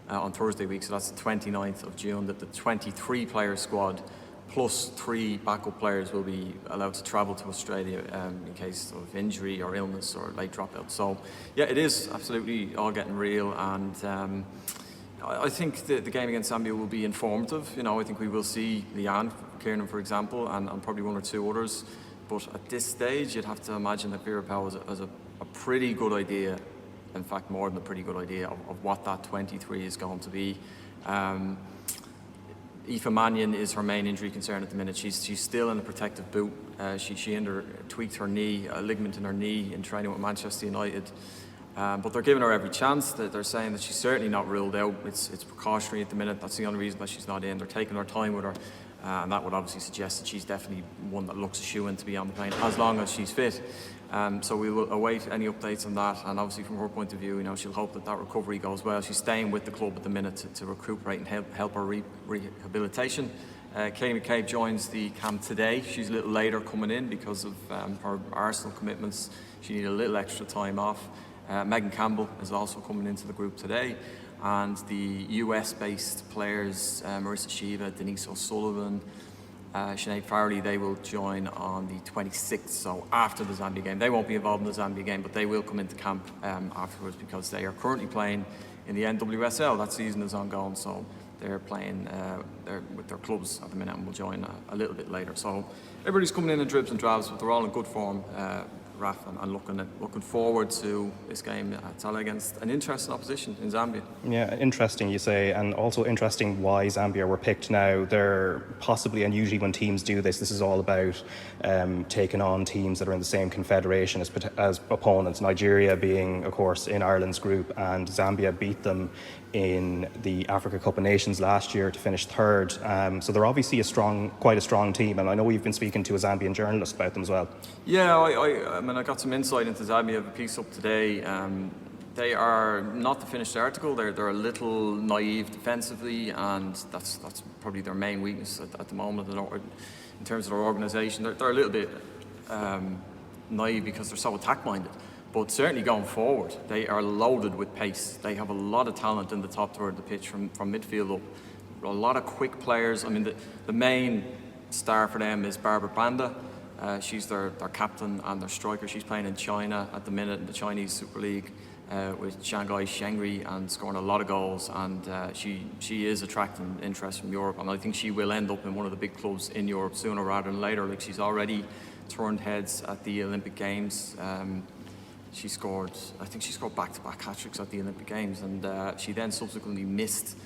on Thursday week, so that's the 29th of June. That the 23-player squad plus 3 backup players will be allowed to travel to Australia in case of injury or illness or late dropout. So yeah, it is absolutely all getting real, and I think the game against Zambia will be informative. You know, I think we will see Leanne Kiernan, for example, and probably 1 or 2 others. But at this stage, you'd have to imagine that Vera Pauw has a pretty good idea, in fact, more than a pretty good idea of what that 23 is going to be. Aoife Mannion is her main injury concern at the minute. She's still in a protective boot. She tweaked her knee, a ligament in her knee, in training with Manchester United. But they're giving her every chance. They're saying that she's certainly not ruled out. It's precautionary at the minute. That's the only reason that she's not in. They're taking their time with her. And that would obviously suggest that she's definitely one that looks a shoo-in to be on the plane, as long as she's fit. So we will await any updates on that. And obviously, from her point of view, you know, she'll hope that recovery goes well. She's staying with the club at the minute to recuperate and help her rehabilitation. Katie McCabe joins the camp today. She's a little later coming in because of her Arsenal commitments. She needed a little extra time off. Megan Campbell is also coming into the group today. And the US-based players, Marissa Shiva, Denise O'Sullivan, Sinead Farley, they will join on the 26th, so after the Zambia game. They won't be involved in the Zambia game, but they will come into camp afterwards, because they are currently playing in the NWSL. That season is ongoing, so they're playing with their clubs at the minute, and will join a little bit later. So everybody's coming in dribs and drabs, but they're all in good form. Raf, and looking forward to this game at Tala against an interesting opposition in Zambia. Yeah, interesting you say, and also interesting why Zambia were picked now. They're possibly, and usually when teams do this is all about taking on teams that are in the same confederation as opponents. Nigeria being, of course, in Ireland's group, and Zambia beat them in the Africa Cup of Nations last year to finish 3rd. So they're obviously quite a strong team, and I know we've been speaking to a Zambian journalist about them as well. Yeah, I mean, I got some insight into Zambia. I have a piece up today. They are not the finished article. They're a little naive defensively, and that's probably their main weakness at the moment in terms of their organisation. They're a little bit naive because they're so attack-minded. But certainly going forward, they are loaded with pace. They have a lot of talent in the top third of the pitch from midfield up. A lot of quick players. I mean, the main star for them is Barbara Banda. She's their captain and their striker. She's playing in China at the minute in the Chinese Super League with Shanghai Shengri and scoring a lot of goals. And she is attracting interest from Europe. And I think she will end up in one of the big clubs in Europe sooner rather than later. Like, she's already turned heads at the Olympic Games. She scored back-to-back hat-tricks at the Olympic Games, and she then subsequently missed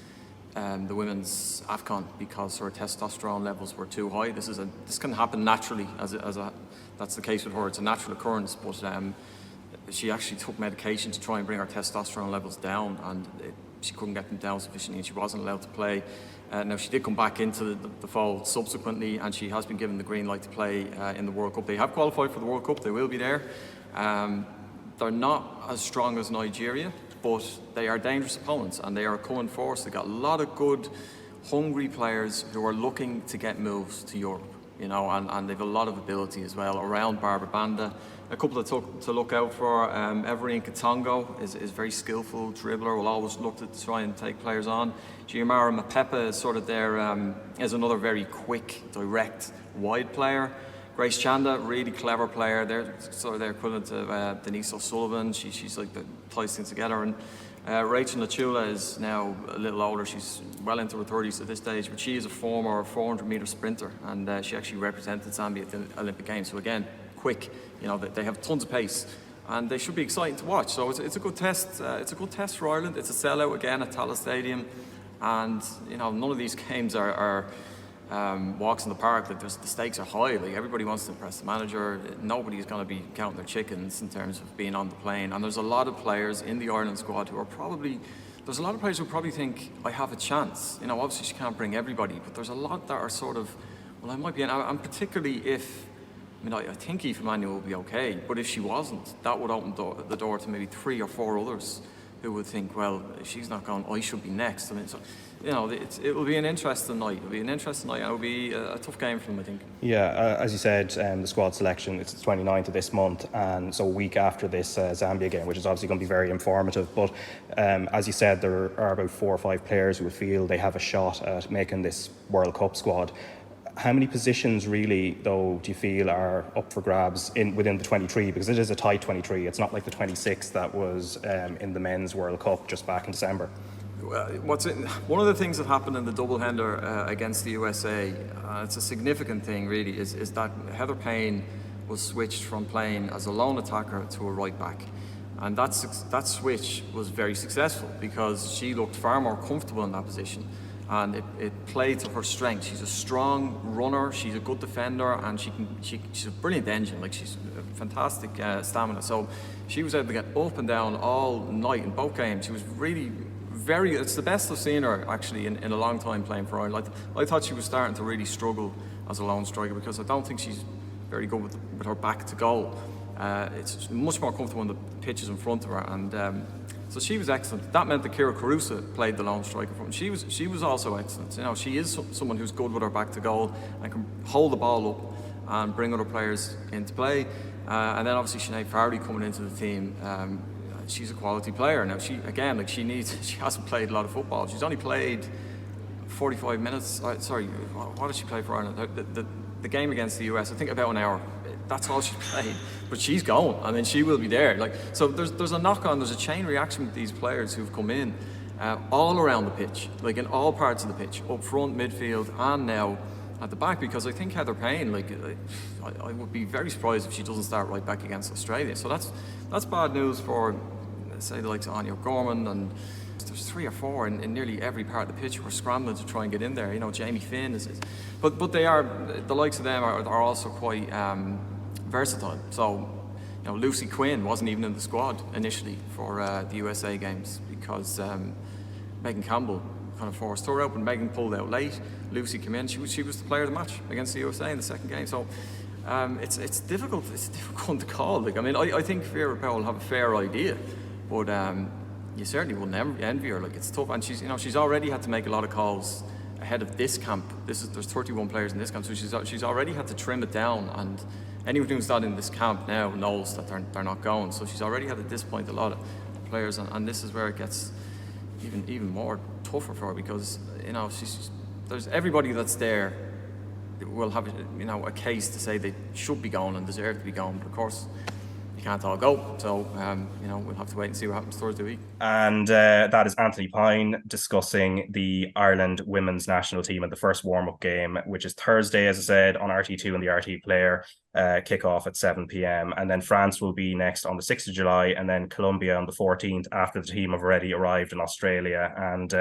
the women's AFCON because her testosterone levels were too high. This can happen naturally, that's the case with her. It's a natural occurrence, but she actually took medication to try and bring her testosterone levels down, and she couldn't get them down sufficiently, and she wasn't allowed to play. Now, she did come back into the fold subsequently, and she has been given the green light to play in the World Cup. They have qualified for the World Cup. They will be there. They're not as strong as Nigeria, but they are dangerous opponents, and they are a common force. They've got a lot of good, hungry players who are looking to get moves to Europe, you know, and they've a lot of ability as well around Barbara Banda. A couple to look out for, Everine Katongo is very skillful dribbler, will always look to try and take players on. Giamara Mapepa is sort of is another very quick, direct, wide player. Grace Chanda, really clever player. They're sort of their equivalent to Denise O'Sullivan. She's like the ties things together. And Rachel Nachula is now a little older. She's well into her 30s at this stage, but she is a former 400-meter sprinter, and she actually represented Zambia at the Olympic Games. So again, quick. You know, they have tons of pace, and they should be exciting to watch. So it's a good test. It's a good test for Ireland. It's a sellout again at Tallaght Stadium, and you know, none of these games are walks in the park. Like, the stakes are high. Like, everybody wants to impress the manager. Nobody's going to be counting their chickens in terms of being on the plane. And there's a lot of players in the Ireland squad who are probably think I have a chance. You know, obviously she can't bring everybody, but there's a lot that are sort of, well, I might be. And particularly if, I think Aoife Manuel will be okay, but if she wasn't, that would open the door to maybe 3 or 4 others who would think, well, if she's not gone, I should be next. I mean, so, you know, it will be an interesting night. It'll be an interesting night, and it'll be a tough game for them, I think. Yeah, as you said, the squad selection, it's the 29th of this month, and so a week after this Zambia game, which is obviously going to be very informative. But as you said, there are about 4 or 5 players who would feel they have a shot at making this World Cup squad. How many positions really, though, do you feel are up for grabs within the 23? Because it is a tight 23. It's not like the 26 that was in the Men's World Cup just back in December. One of the things that happened in the doubleheader against the USA, it's a significant thing really, is that Heather Pyne was switched from playing as a lone attacker to a right back. And that switch was very successful because she looked far more comfortable in that position. And it played to her strength. She's a strong runner, she's a good defender, and she's a brilliant engine. Like, she's a fantastic stamina. So she was able to get up and down all night in both games. She was really it's the best I've seen her actually in a long time playing for Ireland. I thought she was starting to really struggle as a lone striker because I don't think she's very good with her back to goal. It's much more comfortable when the pitch is in front of her, and so she was excellent. That meant that Kira Carusa played the lone striker for her. She was also excellent. You know, she is someone who's good with her back to goal and can hold the ball up and bring other players into play. And then obviously Sinead Farley coming into the team. She's a quality player. Now she hasn't played a lot of football. She's only played 45 minutes. Sorry, what did she play for Ireland? The game against the US, I think about an hour. That's all she played. But she's going. I mean, she will be there. Like, so there's a knock-on, there's a chain reaction with these players who've come in all around the pitch, like in all parts of the pitch, up front, midfield, and now at the back, because I think Heather Pyne, I would be very surprised if she doesn't start right back against Australia. So that's bad news for, say, the likes of Anya Gorman, and there's 3 or 4 in nearly every part of the pitch who are scrambling to try and get in there. You know, Jamie Finn but they are, the likes of them are also quite versatile. So, you know, Lucy Quinn wasn't even in the squad initially for the USA games because Megan Campbell kind of forced her out, and Megan pulled out late. Lucy came in. She was the player of the match against the USA in the second game. So it's difficult. It's a difficult one to call. Like, I mean, I think Vera Pauw will have a fair idea, but you certainly wouldn't envy her. Like, it's tough, and she's already had to make a lot of calls ahead of this camp. There's 31 players in this camp, so she's already had to trim it down and anyone who's not in this camp now knows that they're not going. So she's already had to disappoint a lot of players, and this is where it gets even more tougher for her, because there's everybody that's there will have a case to say they should be going and deserve to be going, but of course you can't all go. So we'll have to wait and see what happens Thursday week. And that is Anthony Pyne discussing the Ireland women's national team at the first warm-up game, which is Thursday, as I said, on RT2 and the RT Player. Kick-off at 7 p.m. And then France will be next on the 6th of July, and then Colombia on the 14th, after the team have already arrived in Australia. And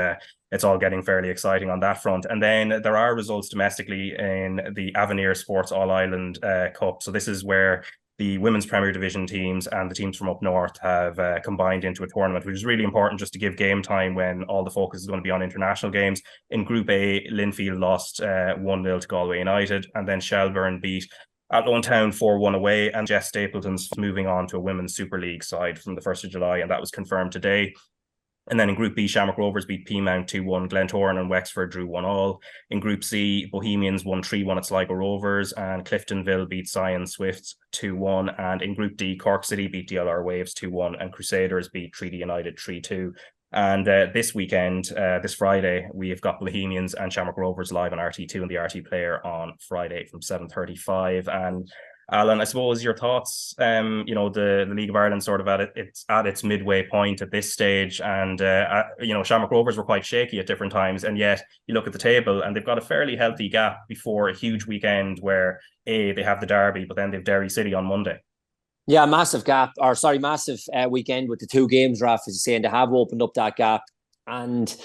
it's all getting fairly exciting on that front. And then there are results domestically in the Avenir Sports All-Ireland Cup. So this is where the women's Premier Division teams and the teams from up north have combined into a tournament, which is really important just to give game time when all the focus is going to be on international games. In Group A, Linfield lost 1-0 to Galway United, and then Shelbourne beat Athlone Town 4-1 away, and Jeff Stapleton's moving on to a Women's Super League side from the 1st of July, and that was confirmed today. And then in Group B, Shamrock Rovers beat Peamount 2-1. Glentoran and Wexford drew 1-1. In Group C, Bohemians won 3-1 at Sligo Rovers, and Cliftonville beat Sion Swifts 2-1. And in Group D, Cork City beat DLR Waves 2-1, and Crusaders beat Treaty United 3-2. And this weekend, this Friday, we have got Bohemians and Shamrock Rovers live on RT2 and the RT Player on Friday from 7:35. And Alan, I suppose your thoughts, the League of Ireland sort of it's at its midway point at this stage, and Shamrock Rovers were quite shaky at different times, and yet you look at the table and they've got a fairly healthy gap before a huge weekend where they have the derby, but then they've Derry City on Monday. Yeah, massive weekend with the two games, Raf, as you say, and they have opened up that gap. And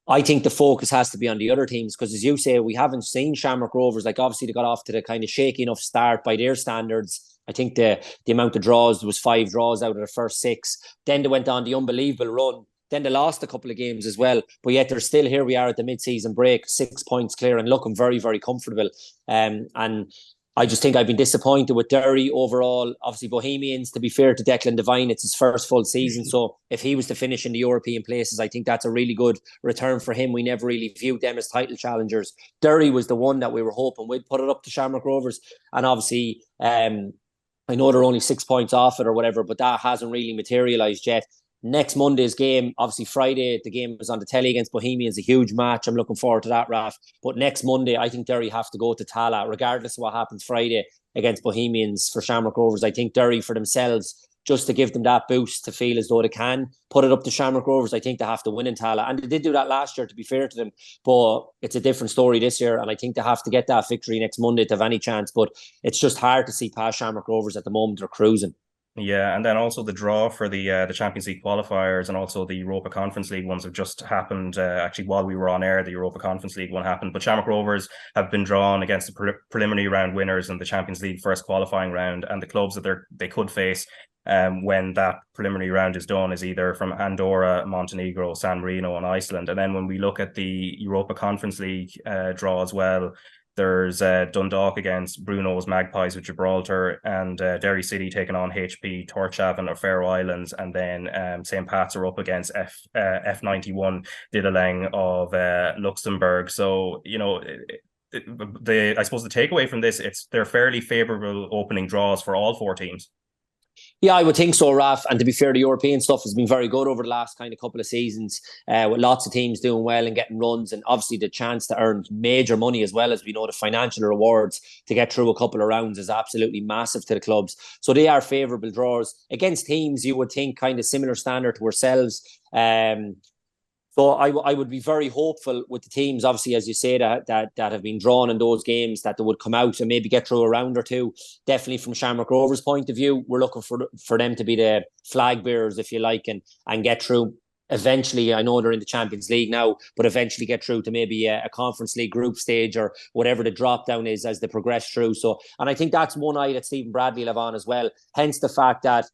I think the focus has to be on the other teams, because, as you say, we haven't seen Shamrock Rovers. Like, obviously, they got off to the kind of shaky enough start by their standards. I think the amount of draws, there was 5 draws out of the first 6. Then they went on the unbelievable run. Then they lost a couple of games as well. But yet they're still here. We are at the mid-season break, 6 points clear and looking very, very comfortable. And I just think I've been disappointed with Derry overall. Obviously, Bohemians, to be fair to Declan Devine, it's his first full season. So if he was to finish in the European places, I think that's a really good return for him. We never really viewed them as title challengers. Derry was the one that we were hoping we'd put it up to Shamrock Rovers. And obviously, I know they're only 6 points off it or whatever, but that hasn't really materialised yet. Next Monday's game, obviously Friday, the game is on the telly against Bohemians, a huge match. I'm looking forward to that, Raf. But next Monday, I think Derry have to go to Tala, regardless of what happens Friday against Bohemians. For Shamrock Rovers, I think Derry, for themselves, just to give them that boost to feel as though they can put it up to Shamrock Rovers, I think they have to win in Tala. And they did do that last year, to be fair to them. But it's a different story this year, and I think they have to get that victory next Monday to have any chance. But it's just hard to see past Shamrock Rovers at the moment. They're cruising. Yeah, and then also the draw for the Champions League qualifiers and also the Europa Conference League ones have just happened. Actually, while we were on air, the Europa Conference League one happened. But Shamrock Rovers have been drawn against the preliminary round winners in the Champions League first qualifying round, and the clubs that they could face when that preliminary round is done is either from Andorra, Montenegro, San Marino, and Iceland. And then when we look at the Europa Conference League draw as well, there's Dundalk against Bruno's Magpies with Gibraltar, and Derry City taking on HP Torchaven or Faroe Islands, and then St. Pat's are up against F91 Diddeleng of Luxembourg. So, I suppose the takeaway from this, they're fairly favourable opening draws for all 4 teams. Yeah, I would think so, Raf. And to be fair, the European stuff has been very good over the last kind of couple of seasons, with lots of teams doing well and getting runs, and obviously the chance to earn major money as well. As we know, the financial rewards to get through a couple of rounds is absolutely massive to the clubs. So they are favourable draws against teams you would think kind of similar standard to ourselves. So I would be very hopeful with the teams, obviously, as you say, that have been drawn in those games, that they would come out and maybe get through a round or two. Definitely from Shamrock Rovers' point of view, we're looking for them to be the flag bearers, if you like, and get through. Eventually, I know they're in the Champions League now, but eventually get through to maybe a Conference League group stage or whatever the drop down is as they progress through. So, and I think that's one eye that Stephen Bradley will have on as well. Hence the fact that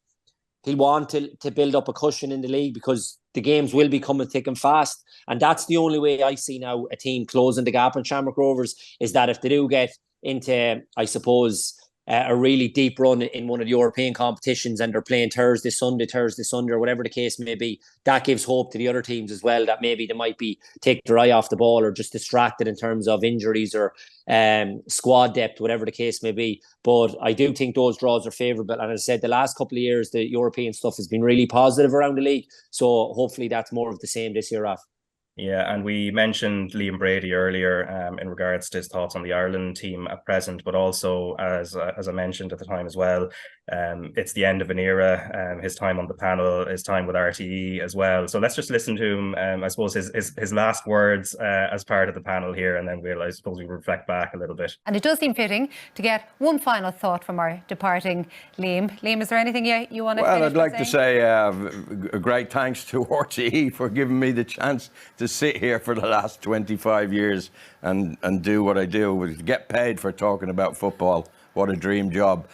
he'll want to build up a cushion in the league, because the games will be coming thick and fast. And that's the only way I see now a team closing the gap on Shamrock Rovers, is that if they do get into, I suppose, a really deep run in one of the European competitions, and they're playing Thursday, Sunday, or whatever the case may be, that gives hope to the other teams as well, that maybe they might be take their eye off the ball or just distracted in terms of injuries or squad depth, whatever the case may be. But I do think those draws are favourable. And as I said, the last couple of years, the European stuff has been really positive around the league. So hopefully that's more of the same this year, Raf. Yeah, and we mentioned Liam Brady earlier in regards to his thoughts on the Ireland team at present, but also as I mentioned at the time as well, it's the end of an era. His time on the panel, his time with RTE as well. So let's just listen to him. I suppose his last words as part of the panel here, and then I suppose we reflect back a little bit. And it does seem fitting to get one final thought from our departing Liam. Liam, is there anything you want to? Well, I'd like to say a great thanks to RTE for giving me the chance to sit here for the last 25 years and do what I do, get paid for talking about football. What a dream job.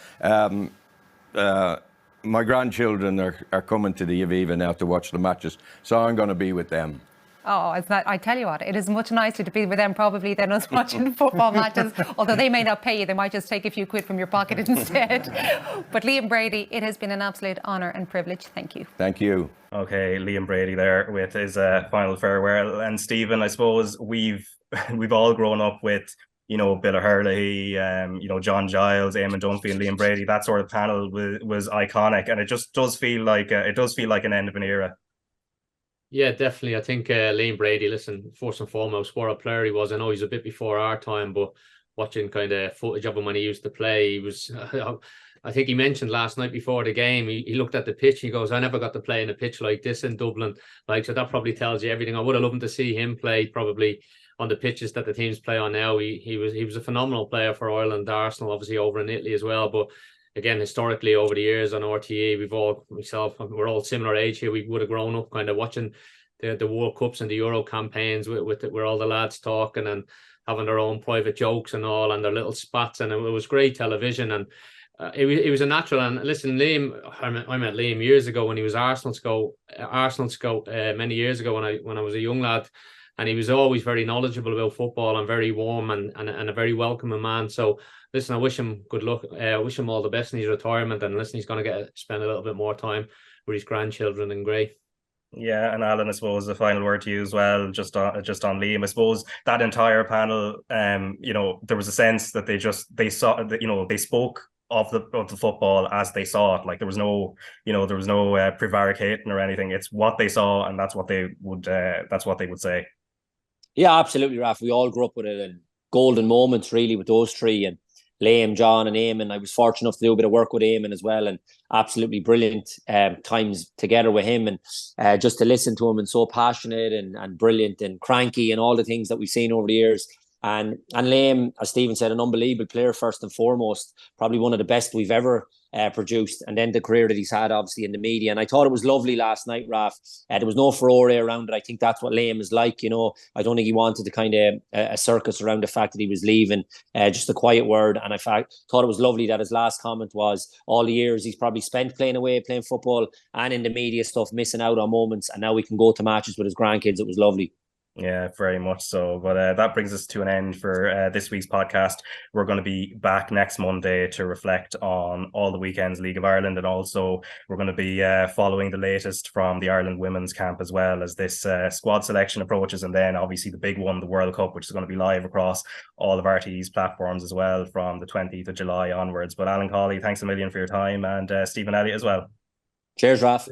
My grandchildren are coming to the Aviva now to watch the matches, so I'm going to be with them. Oh, it's not. I tell you what, it is much nicer to be with them probably than us watching football matches. Although they may not pay you, they might just take a few quid from your pocket instead. But Liam Brady, it has been an absolute honour and privilege. Thank you. Thank you. Okay, Liam Brady there with his final farewell. And Stephen, I suppose we've all grown up with, you know, Bill O'Hurley, you know, John Giles, Eamon Dunphy, and Liam Brady. That sort of panel was iconic, and it just does feel like an end of an era. Yeah, definitely. I think Liam Brady, listen, first and foremost, what a player he was. I know he's a bit before our time, but watching kind of footage of him when he used to play, he was, I think he mentioned last night before the game, he looked at the pitch, he goes, I never got to play in a pitch like this in Dublin. Like, so that probably tells you everything. I would have loved to see him play probably on the pitches that the teams play on now. He was a phenomenal player for Ireland, Arsenal, obviously over in Italy as well. But again, historically over the years on RTE, we're all similar age here. We would have grown up kind of watching the World Cups and the Euro campaigns where all the lads talking and having their own private jokes and all, and their little spats, and it was great television. And it was a natural. And listen, Liam, I met Liam years ago when he was Arsenal scout many years ago when I was a young lad. And he was always very knowledgeable about football and very warm and a very welcoming man. So listen, I wish him good luck. I wish him all the best in his retirement. And listen, he's going to spend a little bit more time with his grandchildren in Grey. Yeah, and Alan, I suppose the final word to you as well, just on Liam. I suppose that entire panel, you know, there was a sense that they saw that, you know, they spoke of the football as they saw it. Like there was no prevaricating or anything. It's what they saw, and that's what they would say. Yeah, absolutely, Raf. We all grew up with it, and golden moments really with those three, and Liam, John and Eamon. I was fortunate enough to do a bit of work with Eamon as well, and absolutely brilliant times together with him, and just to listen to him, and so passionate and brilliant and cranky and all the things that we've seen over the years. And Liam, as Stephen said, an unbelievable player first and foremost, probably one of the best we've ever produced, and then the career that he's had obviously in the media. And I thought it was lovely last night, Raf. There was no furore around it. I think that's what Liam is like, you know. I don't think he wanted to kind of a circus around the fact that he was leaving, just a quiet word. And I thought it was lovely that his last comment was all the years he's probably spent playing football and in the media stuff, missing out on moments, and now we can go to matches with his grandkids. It was lovely. Yeah, very much so. But that brings us to an end for this week's podcast. We're going to be back next Monday to reflect on all the weekend's League of Ireland, and also we're going to be following the latest from the Ireland women's camp as well as this squad selection approaches, and then obviously the big one, the World Cup, which is going to be live across all of RTE's platforms as well from the 20th of July onwards. But Alan Cawley, thanks a million for your time, and Stephen Elliott as well. Cheers, Raf.